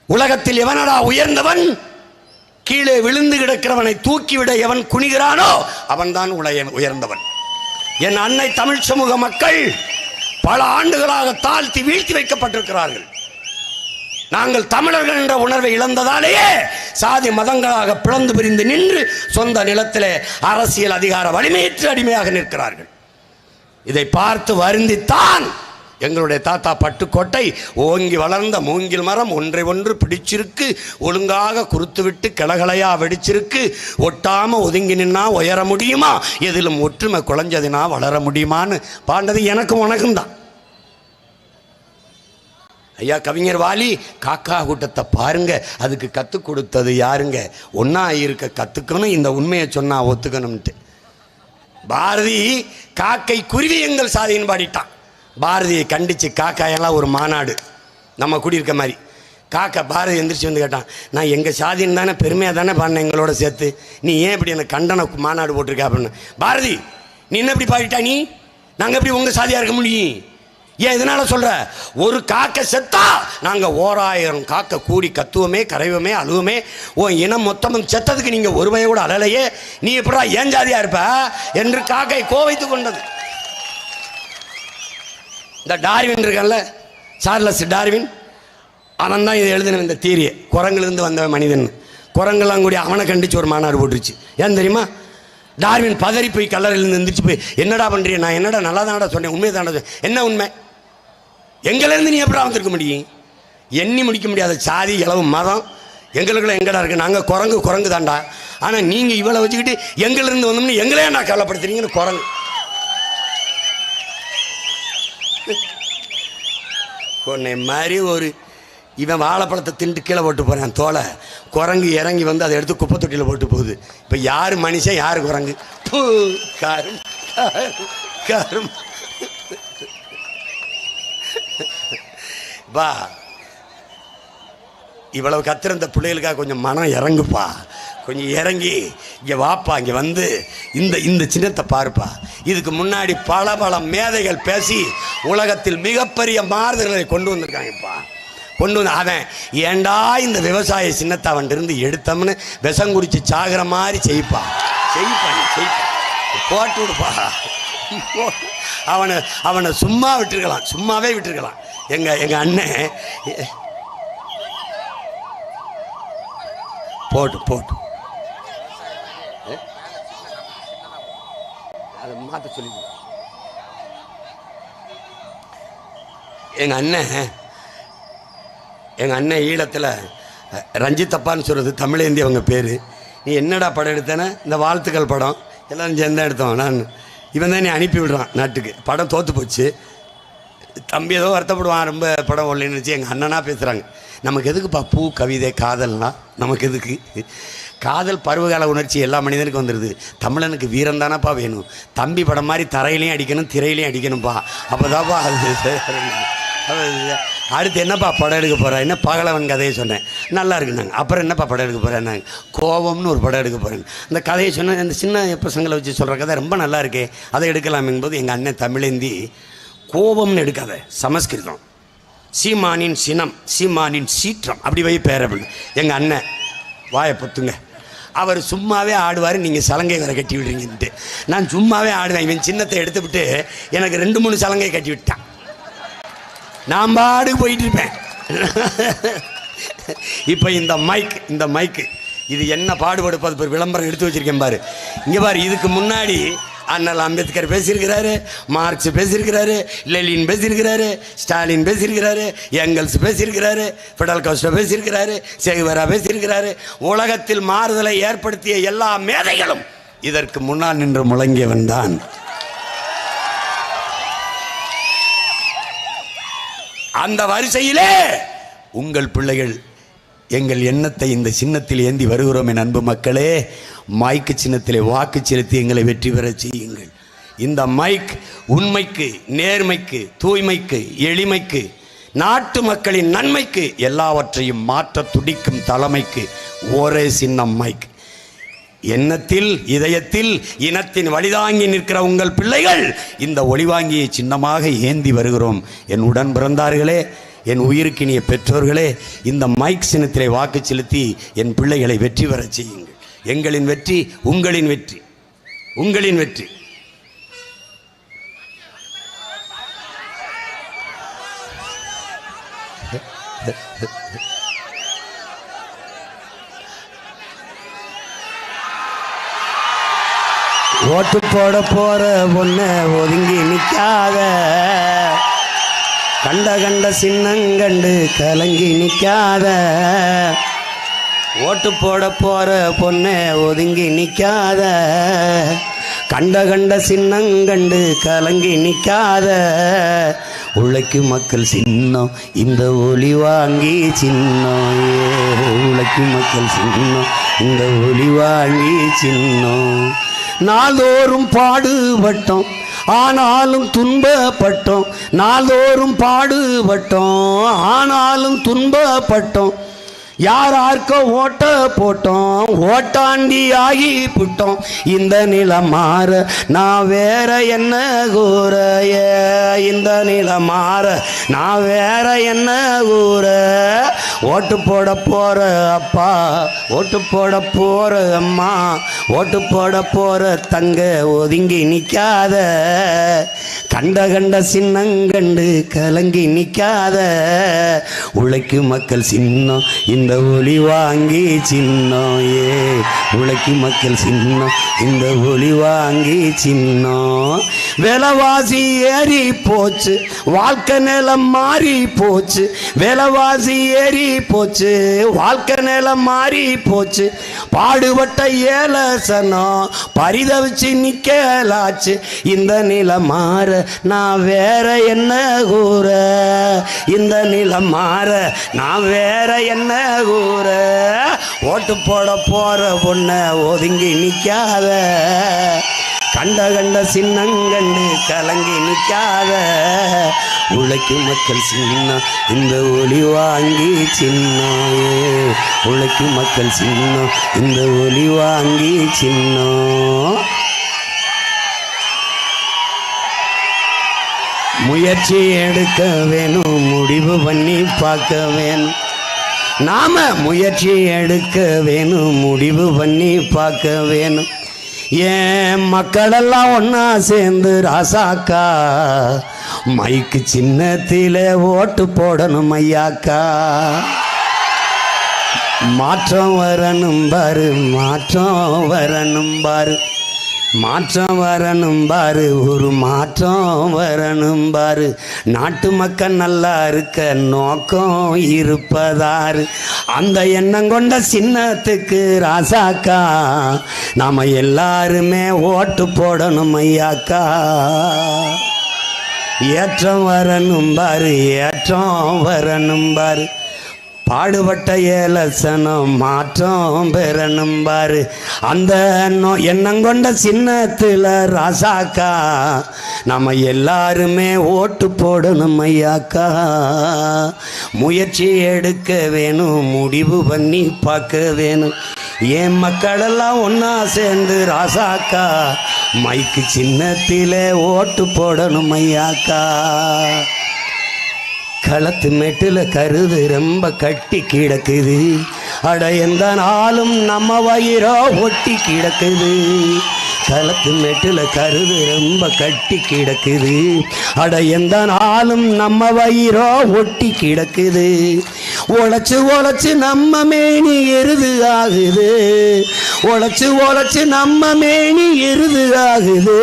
உலகத்தில் எவனடா உயர்ந்தவன்? கீழே விழுந்து கிடக்கிறவனை தூக்கிவிட எவன் குனிகிறானோ அவன்தான் உயர்ந்தவன். என் அன்னை தமிழ் சமூக மக்கள் பல ஆண்டுகளாக தாழ்த்தி வீழ்த்தி வைக்கப்பட்டிருக்கிறார்கள். நாங்கள் தமிழர்கள் என்ற உணர்வை இழந்ததாலேயே சாதி மதங்களாக பிளந்து பிரிந்து நின்று சொந்த நிலத்திலே அரசியல் அதிகார வலிமையற்று அடிமையாக நிற்கிறார்கள். இதை பார்த்து வருந்தித்தான் எங்களுடைய தாத்தா பட்டுக்கோட்டை ஓங்கி வளர்ந்த மூங்கில் மரம் ஒன்றை ஒன்று பிடிச்சிருக்கு, ஒழுங்காக குறுத்துவிட்டு கிளகலையா வெடிச்சிருக்கு, ஒட்டாம ஒதுங்கி நின்னா உயர முடியுமா, எதிலும் ஒற்றுமை குலைஞ்சதுனா வளர முடியுமான்னு பாண்டது எனக்கும் உனக்கும் தான். ஐயா கவிஞர் வாலி காக்கா கூட்டத்தை பாருங்க, அதுக்கு கற்றுக் கொடுத்தது யாருங்க? ஒன்னா இருக்க கற்றுக்கணும், இந்த உண்மையை சொன்னா ஒத்துக்கணும்ட்டு. பாரதி காக்கை குருவி எங்கள் சாதின்னு பாடிட்டான். பாரதியை கண்டிச்சு காக்காயெல்லாம் ஒரு மாநாடு நம்ம குடியிருக்க மாதிரி. காக்கா பாரதி எந்திரிச்சு வந்து கேட்டான், நான் எங்கள் சாதின்னு தானே பெருமையாக தானே பாடினேன் எங்களோட சேர்த்து, நீ ஏன் இப்படி எனக்கு கண்டன மாநாடு போட்டிருக்க அப்படின்னு. பாரதி நீ என்ன இப்படி பாடிட்டா, நீ நாங்கள் எப்படி உங்கள் சாதியாக இருக்க முடியும்? ஏன் இதனால சொல்ற? ஒரு காக்கை செத்தா நாங்க 1000 காக்கை கூடி கத்துவமே, கரைவமே, அழுவுமே. உன் இனம் மொத்தமும் செத்ததுக்கு நீங்க ஒரு பய கூட அழலையே, நீ எப்படா ஏன் ஜாதியா இருப்ப என்று காக்கை கோவைத்து கொண்டது. இந்த டார்வின் இருக்கல்ல, சார்லஸ் டார்வின், அவன் தான் இதை எழுதின இந்த தீரியை. குரங்கிலிருந்து வந்தவன் மனிதன். குரங்கெல்லாம் கூடி அவனை கண்டிச்சு ஒரு மாநாடு போட்டுருச்சு. ஏன் தெரியுமா? டார்வின் பதறி போய் கல்லறையிலிருந்து எந்திரிச்சு போய், என்னடா பண்றீங்க? நான் என்னடா நல்லா தானடா சொன்னேன், உண்மையை தானடா. என்ன உண்மை? எங்கள்லேருந்து நீ எப்படா வந்திருக்க முடியும்? எண்ணி முடிக்க முடியாத சாதி, இளவு, மதம் எங்களுக்குள்ள எங்கடா இருக்கு? நாங்கள் குரங்கு தாண்டா. ஆனால் நீங்கள் இவ்வளோ வச்சுக்கிட்டு எங்கள்லேருந்து வந்தோம்னு எங்களே நான் கவலைப்படுத்துறீங்கன்னு குரங்கு. உன்னை மாதிரி ஒரு இவன் வாழைப்பழத்தை திண்டு கீழே போட்டு போகிறான் தோலை, குரங்கு இறங்கி வந்து அதை எடுத்து குப்பை தொட்டியில் போட்டு போகுது. இப்போ யார் மனுஷன் யார் குரங்கு? காரும் காரும் வா. இவ்வளவு கத்துற இந்த பிள்ளைகளுக்காக கொஞ்சம் மனம் இறங்குப்பா, கொஞ்சம் இறங்கி இங்கே வாப்பா, இங்கே வந்து இந்த இந்த சின்னத்தை பாருப்பா. இதுக்கு முன்னாடி பல பல மேதைகள் பேசி உலகத்தில் மிகப்பெரிய மாறுதல்களை கொண்டு வந்திருக்காங்கப்பா. கொண்டு வந்து அவன் ஏண்டா இந்த விவசாய சின்னத்தை அவன் இருந்து எடுத்தோம்னு விஷம் குடிச்சு சாகிற மாதிரி செய்ப்பா, செய்ப்பா, செய்ப்பா, போட்டு விடுப்பா. அவனை சும்மா விட்டுருக்கலாம், சும்மாவே விட்டுருக்கலாம். எங்க அண்ணன் போட்டு போட்டு அதை மாற்ற சொல்லி எங்கள் அண்ணன் ஈழத்தில் ரஞ்சித்தப்பான்னு சொல்கிறது தமிழேந்தி அவங்க பேர். நீ என்னடா படம் எடுத்தேன்னா இந்த வாழ்த்துக்கள் படம் எல்லோரும் சேர்ந்து எடுத்தோம். நான் இவன் தான் நீ அனுப்பி விடுறான் நாட்டுக்கு. படம் தோற்று போச்சு. தம்பி ஏதோ வருத்தப்படுவான், ரொம்ப படம் ஒல்லின்னு. எங்கள் அண்ணனாக பேசுகிறாங்க, நமக்கு எதுக்குப்பா பூ கவிதை காதல்னா, நமக்கு எதுக்கு காதல்? பருவகால உணர்ச்சி எல்லா மனிதனுக்கும் வந்துடுது. தமிழனுக்கு வீரம் தானப்பா வேணும். தம்பி படம் மாதிரி தரையிலையும் அடிக்கணும், திரையிலையும் அடிக்கணும்ப்பா, அப்போதாப்பா அது. அடுத்து என்னப்பா படம் எடுக்க போகிறேன்? என்ன பகலவன் கதையை சொன்னேன், நல்லா இருக்குனாங்க. அப்புறம் என்னப்பா படம் எடுக்க போகிறேன்னாங்க, கோபம்னு ஒரு படம் எடுக்க போகிறேன். அந்த கதையை சொன்னேன், இந்த சின்ன பசங்களை வச்சு சொல்கிற கதை ரொம்ப நல்லா இருக்கே, அதை எடுக்கலாம் என்பது எங்கள் அண்ணன் தமிழேந்தி கோபம்னு எடுக்காத, சமஸ்கிருதம், சீமானின் சினம், சீமானின் சீற்றம், அப்படி வை பேர் அப்படின்னு. எங்கள் அண்ணன் வாயை பொத்துங்க, அவர் சும்மாவே ஆடுவார், நீங்கள் சலங்கை வேற கட்டி விடுறீங்கன்ட்டு. நான் சும்மாவே ஆடுவேன். இவன் சின்னத்தை எடுத்து விட்டு எனக்கு 2-3 சலங்கை கட்டி விட்டான். நான் பாடுக்கு போயிட்டு இருப்பேன். இப்போ இந்த மைக்கு இது என்ன பாடுபடுப்பது ஒரு விளம்பரம் எடுத்து வச்சிருக்கேன் பாரு. இங்கே பாரு, இதுக்கு முன்னாடி அண்ணல் அம்பேத்கர் பேசியிருக்கிறாரு, மார்க்ஸ் பேசியிருக்கிறாரு, லெனின் பேசியிருக்கிறாரு, ஸ்டாலின் பேசியிருக்கிறாரு, எங்கல்ஸ் பேசியிருக்கிறாரு, ஃபிடல் காஸ்ட்ரோ பேசியிருக்கிறாரு, சேகுவேரா பேசியிருக்கிறாரு. உலகத்தில் மாறுதலை ஏற்படுத்திய எல்லா மேதைகளும் இதற்கு முன்னால் நின்று முழங்கியவன் தான். அந்த வரிசையிலே உங்கள் பிள்ளைகள் எங்கள் எண்ணத்தை இந்த சின்னத்தில் ஏந்தி வருகிறோம். என் அன்பு மக்களே, மைக்கு சின்னத்திலே வாக்கு செலுத்தி எங்களை வெற்றி பெற செய்யுங்கள். இந்த மைக் உண்மைக்கு, நேர்மைக்கு, தூய்மைக்கு, எளிமைக்கு, நாட்டு மக்களின் நன்மைக்கு, எல்லாவற்றையும் மாற்ற துடிக்கும் தலைமைக்கு ஒரே சின்னம் மைக். எண்ணத்தில், இதயத்தில் இனத்தின் வழிதாங்கி நிற்கிற உங்கள் பிள்ளைகள் இந்த ஒளிவாங்கியை சின்னமாக ஏந்தி வருகிறோம். என் உடன் பிறந்தார்களே, என் உயிருக்கினிய பெற்றோர்களே, இந்த மைக் சின்னத்திலே வாக்கு செலுத்தி என் பிள்ளைகளை வெற்றி பெற செய்யுங்கள். எங்களின் வெற்றி உங்களின் வெற்றி, உங்களின் வெற்றி. ஓட்டு போட போற பொண்ண ஒதுங்கி நிற்காத, கண்ட சின்னங்கண்டு கலங்கி நிற்காத. ஓட்டு போட போற பொண்ண ஒதுங்கி நிற்காத, கண்ட சின்னங்கண்டு கலங்கி நிற்காத. உழைக்கும் மக்கள் சின்னம் இந்த ஒளி வாங்கி சின்னம், உழைக்கும் மக்கள் சின்னம் இந்த ஒளி வாங்கி சின்னம். நாள்தோறும் பாடுபட்டோம் ஆனாலும் துன்பப்பட்டோம், நாள்தோறும் பாடுபட்டோம் ஆனாலும் துன்பப்பட்டோம். யாரார்க்க ஓட்ட போட்டோம், ஓட்டாண்டி ஆகி புட்டோம். இந்த நிலம் மாற நான் வேற என்ன கூற, இந்த நிலம் மாற நான் வேற என்ன கூற. ஓட்டு போட போற அப்பா, ஓட்டு போட போற அம்மா, ஓட்டு போட போற தங்க ஒதுங்கி நிற்காத, கண்ட சின்னங்கண்டு கலங்கி நிற்காத. உழைக்கும் மக்கள் சின்னம் இந்த ஒளி வாங்கி சின்னம், உழைக்கும் மக்கள் சின்னம் இந்த ஒளி வாங்கி சின்னம். விலைவாசி ஏறி போச்சு, வாழ்க்கை நிலம் மாறி போச்சு. விலைவாசி ஏறி போச்சு, வாழ்க்கை நிலம் மாறி போச்சு. பாடுபட்ட ஏலசனம் பரிதவிச்சு நிக்கலாச்சு. இந்த நிலம் மாற நான் வேற என்ன கூற, இந்த நிலம் மாற நான் வேற என்ன கூற. ஓட்டு போட போற பொண்ண ஒதுங்கி நிக்காத, கண்ட கண்ட சின்னங்கண்டு கலங்கி நிற்காத உழைக்கும் மக்கள் சின்னம் இந்த ஒளி வாங்கி சின்னம் உழைக்கும் மக்கள் சின்னம் இந்த ஒளி வாங்கி சின்னம் முயற்சி எடுக்க வேணும் முடிவு பண்ணி பார்க்க வேணும் நாம முயற்சி எடுக்க வேணும் முடிவு பண்ணி பார்க்க வேணும் ஏன் மக்களெல்லாம் ஒன்னா சேர்ந்து ராசாக்கா மைக்கு சின்னத்திலே ஓட்டு போடணும் ஐயாக்கா மாற்றம் வரணும் பாரு மாற்றம் வரணும் பாரு மாற்றம் வரணும் பாரு ஒரு மாற்றம் வரணும் பாரு நாட்டு மக்கள் நல்லா இருக்க நோக்கம் இருப்பதாரு அந்த எண்ணம் கொண்ட சின்னத்துக்கு ராசாக்கா நாம எல்லாருமே ஓட்டு போடணும் ஐயாக்கா ஏற்றம் வரணும் பாரு ஏற்றம் வரணும் பாரு பாடுபட்ட ஏலசனம் மாற்றம் பெறணும் பாரு அந்த எண்ணங்கொண்ட சின்னத்தில் ராசாக்கா நம்ம எல்லாருமே ஓட்டு போடணும் ஐயாக்கா முயற்சி எடுக்க வேணும் முடிவு பண்ணி பார்க்க வேணும் ஏன் மக்களெல்லாம் ஒன்றா சேர்ந்து ராசாக்கா மைக்கு சின்னத்திலே ஓட்டு போடணும் ஐயாக்கா களத்து மெட்டில் கருது ரொம்ப கட்டி கிடக்குது அட எந்த நாளும் நம்ம வயிறோ ஒட்டி கிடக்குது களத்து மெட்டில் கருது ரொம்ப கட்டி கிடக்குது அட எந்த நாளும் நம்ம வயிறோ ஒட்டி கிடக்குது உழைச்சு உழைச்சு நம்ம மேனி எருது ஆகுது உழைச்சு உழைச்சு நம்ம மேனி எருது ஆகுது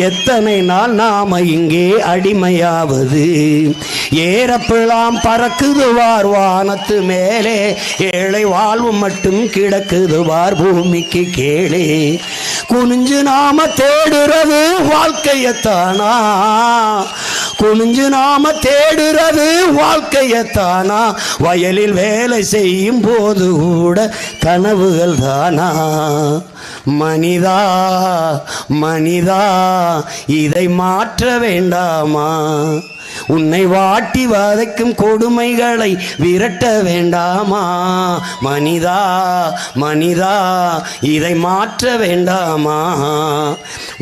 எத்தனை நாள் நாம இங்கே அடிமையாவது ஏறப்பெல்லாம் பறக்குதுவார் வானத்து மேலே ஏழை வாழ்வு மட்டும் கிடக்குதுவார் பூமிக்கு கேளே குனிஞ்சு நாம தேடுறது வாழ்க்கையத்தானா குனிஞ்சு நாம தேடுறது வாழ்க்கையத்தானா வயலில் வேலை செய்யும் போது கூட கனவுகள் தானா மனிதா மனிதா இதை மாற்ற வேண்டாமா உன்னை வாட்டி வதைக்கும் கொடுமைகளை விரட்ட வேண்டாமா மனிதா மனிதா இதை மாற்ற வேண்டாமா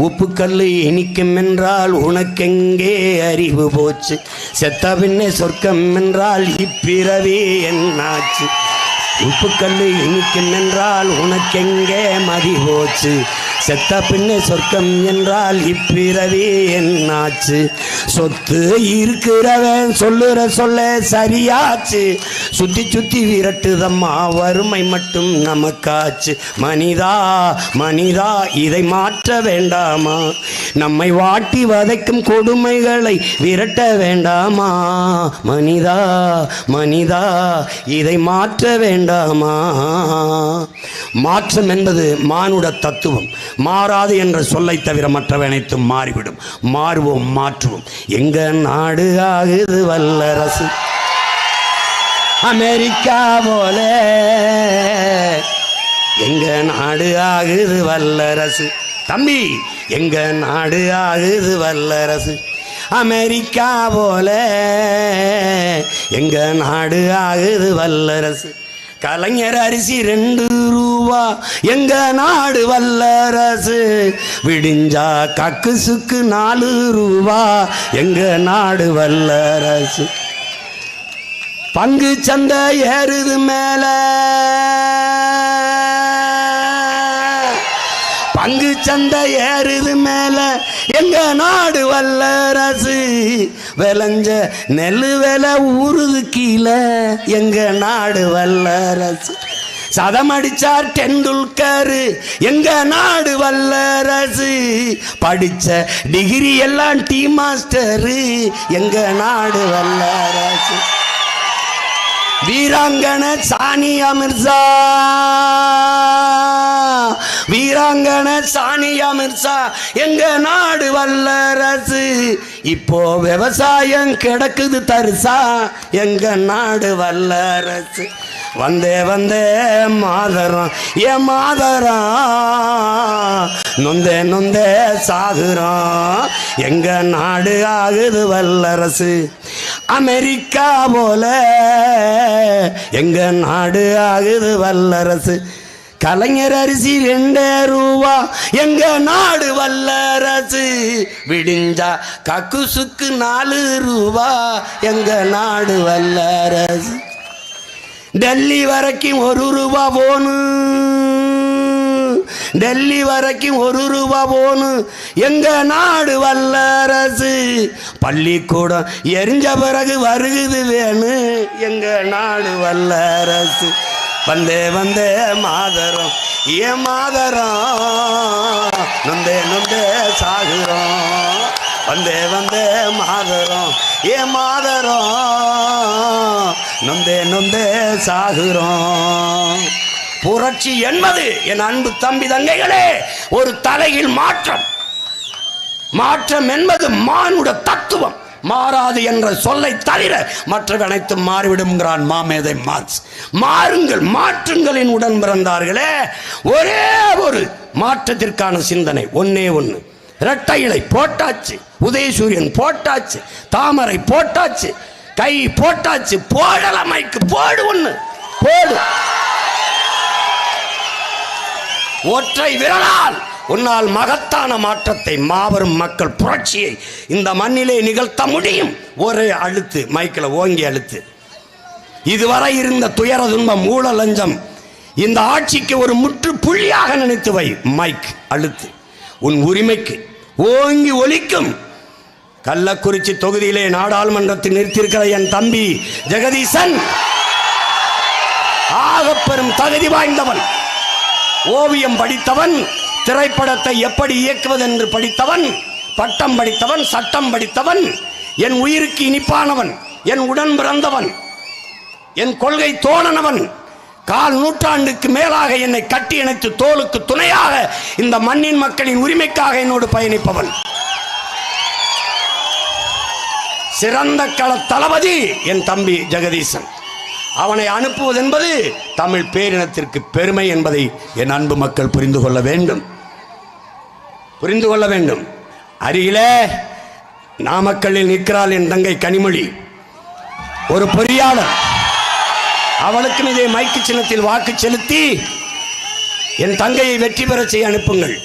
உப்புக்கல் இனிக்கும் என்றால் உனக்கெங்கே அறிவு போச்சு செத்த பின்னே சொர்க்கம் என்றால் இப்பிறவி என்னாச்சு உப்புக்கல் இனிக்கும் என்றால் உனக்கெங்கே மதி போச்சு செத்த பின்னே சொர்க்கம் என்றால் இப்பிறவி என்னாச்சு சொத்து இருக்கிறவன் சொல்லுற சொல்ல சரியாச்சு சுத்தி சுத்தி விரட்டுதம்மா வறுமை மட்டும் நமக்காச்சு மனிதா மனிதா இதை மாற்ற வேண்டாமா நம்மை வாட்டி வதைக்கும் கொடுமைகளை விரட்ட வேண்டாமா மனிதா மனிதா இதை மாற்ற வேண்டாமா மாற்றம் என்பது மானுட தத்துவம் மாறாது என்ற சொல்லை தவிர மற்றவை அனைத்தும் மாறிவிடும் மாறுவோம் மாற்றுவோம் எங்க நாடு ஆகுது வல்லரசு அமெரிக்கா போல எங்க நாடு ஆகுது வல்லரசு தம்பி எங்க நாடு ஆகுது வல்லரசு அமெரிக்கா போல எங்க நாடு ஆகுது வல்லரசு கலைஞர் அரிசி 2 ரூபா எங்க நாடு வல்லரசு விடிஞ்சா கக்கு சுக்கு 4 ரூபா எங்க நாடு வல்லரசு பங்கு சந்தை ஏறுது மேல பங்கு சந்தை ஏறுது மேல எங்க நாடு வல்லரசு விளைஞ்ச நெல்லு விலை ஊறுது கீழே எங்க நாடு வல்லரசு சதம் அடிச்சார் டெண்டுல்கர் எங்க நாடு வல்லரசு படிச்ச டிகிரி எல்லாம் டீ மாஸ்டர் எங்க நாடு வல்லரசு வீராங்கனை சானியா மிர்சா வீராங்கனை சானியா மிர்சா எங்க நாடு வல்லரசு இப்போ விவசாயம் கிடக்குது தரிசா எங்க நாடு வல்லரசு வந்தே வந்தே மாதரம் மாதரம் நொந்தே நொந்தே சாகுறோம். எங்க நாடு ஆகுது வல்லரசு அமெரிக்கா போல, எங்க நாடு ஆகுது வல்லரசு. கலைஞர் அரிசி 2 ரூபா, எங்க நாடு வல்லரசு. விடிஞ்சா கக்குசுக்கு 4 ரூபா, எங்க நாடு வல்லரசு. டெல்லி வரைக்கும் 1 ரூபா போனு, டெல்லி வரைக்கும் 1 ரூபா போனு, எங்க நாடு வல்லரசு. பள்ளிக்கூடம் எரிஞ்ச பிறகு வருகுது வேணு, எங்க நாடு வல்லரசு. வந்தே வந்தே மாதரம் மாதரம் நொந்தே நொந்தே சாகுறோம். வந்தே வந்தே மாதரம் மாதரம் நொந்தே நொந்தே சாகுறோம். புரட்சி என்பது என் அன்பு தம்பி தங்கைகளே ஒரு தலையில் மாற்றம். மாற்றம் என்பது மானுட தத்துவம். மாறாது என்ற சொல்லை தவிர மற்ற அனைத்தும் மாறிவிடுங்கிறான் மாமேதை மார்க்ஸ். மாறுங்கள், மாற்றுங்களின் உடன் பிறந்தார்களே. ஒரே ஒரு மாற்றத்திற்கான சிந்தனை ஒன்னே ஒன்று. இரட்டை இலை போட்டாச்சு, உதயசூரியன் போட்டாச்சு, தாமரை போட்டாச்சு, கை போட்டாச்சு, போடலமைக்கு போடு, ஒன்று போடு. ஒற்றை விரலால் உன்னால் மகத்தான மாற்றத்தை, மாபெரும் மக்கள் புரட்சியை இந்த மண்ணிலே நிகழ்த்த முடியும். ஒரே அழுத்து, மைக்கில் ஓங்கி அழுத்து. இதுவரை இருந்த துயர துன்பம், ஊழல், லஞ்சம், இந்த ஆட்சிக்கு ஒரு முற்றுப்புள்ளியாக நினைத்து வை. மைக் அழுத்து, உன் உரிமைக்கு ஓங்கி ஒலிக்கும். கள்ளக்குறிச்சி தொகுதியிலே நாடாளுமன்றத்தில் நிறுத்தியிருக்கிற என் தம்பி ஜெகதீசன் ஆகப்பெரும் தகுதி வாய்ந்தவன். ஓவியம் படித்தவன், திரைப்படத்தை எப்படி இயக்குவது என்று படித்தவன், பட்டம் படித்தவன், சட்டம் படித்தவன், என் உயிருக்கு இனிப்பானவன், என் உடன் பிறந்தவன், என் கொள்கை தோழனவன். 1/4 நூற்றாண்டுக்கு மேலாக என்னை கட்டி இணைத்து தோளுக்கு துணையாக இந்த மண்ணின் மக்களின் உரிமைக்காக என்னோடு பயணிப்பவன். சிறந்த கள தளபதி என் தம்பி ஜெகதீசன். அவனை அனுப்புவது என்பது தமிழ் பேரினத்திற்கு பெருமை என்பதை என் அன்பு மக்கள் புரிந்து கொள்ள வேண்டும், புரிந்து கொள்ள வேண்டும். அருகிலே நாமக்கல்லில் நிற்கிறாள் என் தங்கை கனிமொழி, ஒரு பொறியாளர். அவளுக்கும் இதே மைக்கு சின்னத்தில் வாக்கு செலுத்தி என் தங்கையை வெற்றி பெற செய்ய அனுப்புங்கள்.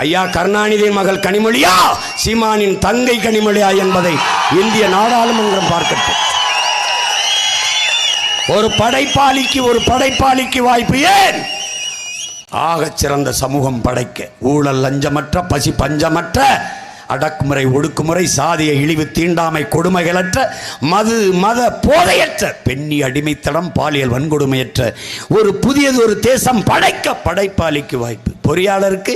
ஐயா கருணாநிதியின் மகள் கனிமொழியா, சீமானின் தங்கை கனிமொழியா என்பதை இந்திய நாடாளுமன்றம் பார்க்கட்டும். ஒரு படைப்பாளிக்கு வாய்ப்பு ஏன்? ஆகச் சிறந்த சமூகம் படைக்க, ஊழல் லஞ்சமற்ற, பசி பஞ்சமற்ற, அடக்குமுறை ஒடுக்குமுறை, சாதிய இழிவு தீண்டாமை கொடுமைகளற்ற, மது மத போதையற்ற, பெண்ணி அடிமைத்தனம் பாலியல் வன்கொடுமையற்ற ஒரு புதியதொரு தேசம் படைக்க படைப்பாளிக்கு வாய்ப்பு. பொறியாளருக்கு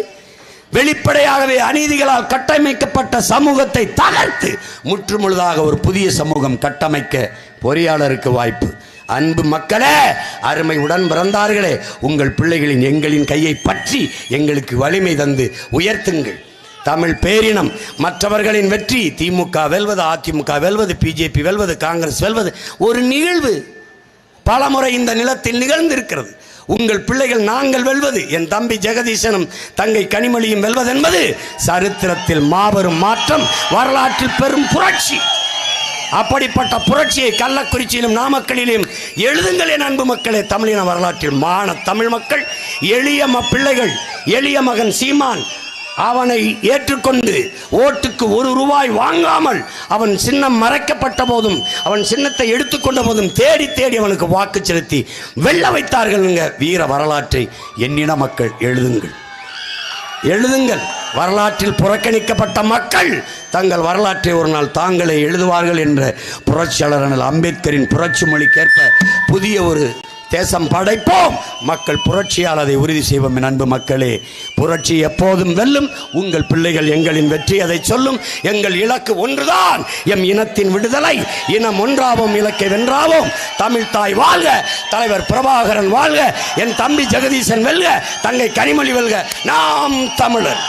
வெளிப்படையாகவே அநீதிகளால் கட்டமைக்கப்பட்ட சமூகத்தை தகர்த்து முற்றுமுழுதாக ஒரு புதிய சமூகம் கட்டமைக்க பொறியாளருக்கு வாய்ப்பு. அன்பு மக்களே, அருமை உடன் பிறந்தார்களே, உங்கள் பிள்ளைகளின் எங்களின் கையை பற்றி எங்களுக்கு வலிமை தந்து உயர்த்துங்கள். தமிழ் பேரினம் மற்றவர்களின் வெற்றி, திமுக வெல்வது, அதிமுக வெல்வது, பிஜேபி வெல்வது, காங்கிரஸ் வெல்வது ஒரு நிகழ்வு. பலமுறை இந்த நிலத்தில் நிகழ்ந்திருக்கிறது. உங்கள் பிள்ளைகள் நாங்கள் வெல்வது, என் தம்பி ஜெகதீசனும் தங்கை கனிமொழியும் வெல்வது என்பது சரித்திரத்தில் மாபெரும் மாற்றம், வரலாற்றில் பெரும் புரட்சி. அப்படிப்பட்ட புரட்சியை கள்ளக்குறிச்சியிலும் நாமக்கலிலும் எழுதுங்கள் என் அன்பு மக்களே. தமிழின வரலாற்றில் மான தமிழ் மக்கள், எளிய பிள்ளைகள், எளிய மகன் சீமான் அவனை ஏற்றுக்கொண்டு ஓட்டுக்கு 1 ரூபாய் வாங்காமல் அவன் சின்னம் மறைக்கப்பட்ட போதும் அவன் சின்னத்தை எடுத்துக்கொண்ட போதும் தேடி தேடி அவனுக்கு வாக்கு செலுத்தி வெல்ல வைத்தார்கள். வீர வரலாற்றை எண்ணின மக்கள் எழுதுங்கள், எழுதுங்கள். வரலாற்றில் புறக்கணிக்கப்பட்ட மக்கள் தங்கள் வரலாற்றை ஒரு நாள் தாங்களே எழுதுவார்கள் என்ற புரட்சியாளர் அம்பேத்கரின் புரட்சி மொழிக்கேற்ப புதிய ஒரு தேசம் படைப்போம். மக்கள் புரட்சியால் அதை உறுதி செய்வோம். என் அன்பு மக்களே, புரட்சி எப்போதும் வெல்லும். உங்கள் பிள்ளைகள் எங்களின் வெற்றி அதை சொல்லும். எங்கள் இலக்கு ஒன்றுதான், எம் இனத்தின் விடுதலை. இனம் ஒன்றாவோம், இலக்கை வென்றாவோம். தமிழ் தாய் வாழ்க, தலைவர் பிரபாகரன் வாழ்க, என் தம்பி ஜெகதீசன் வெல்க, தங்கை கனிமொழி வெல்க. நாம் தமிழர்.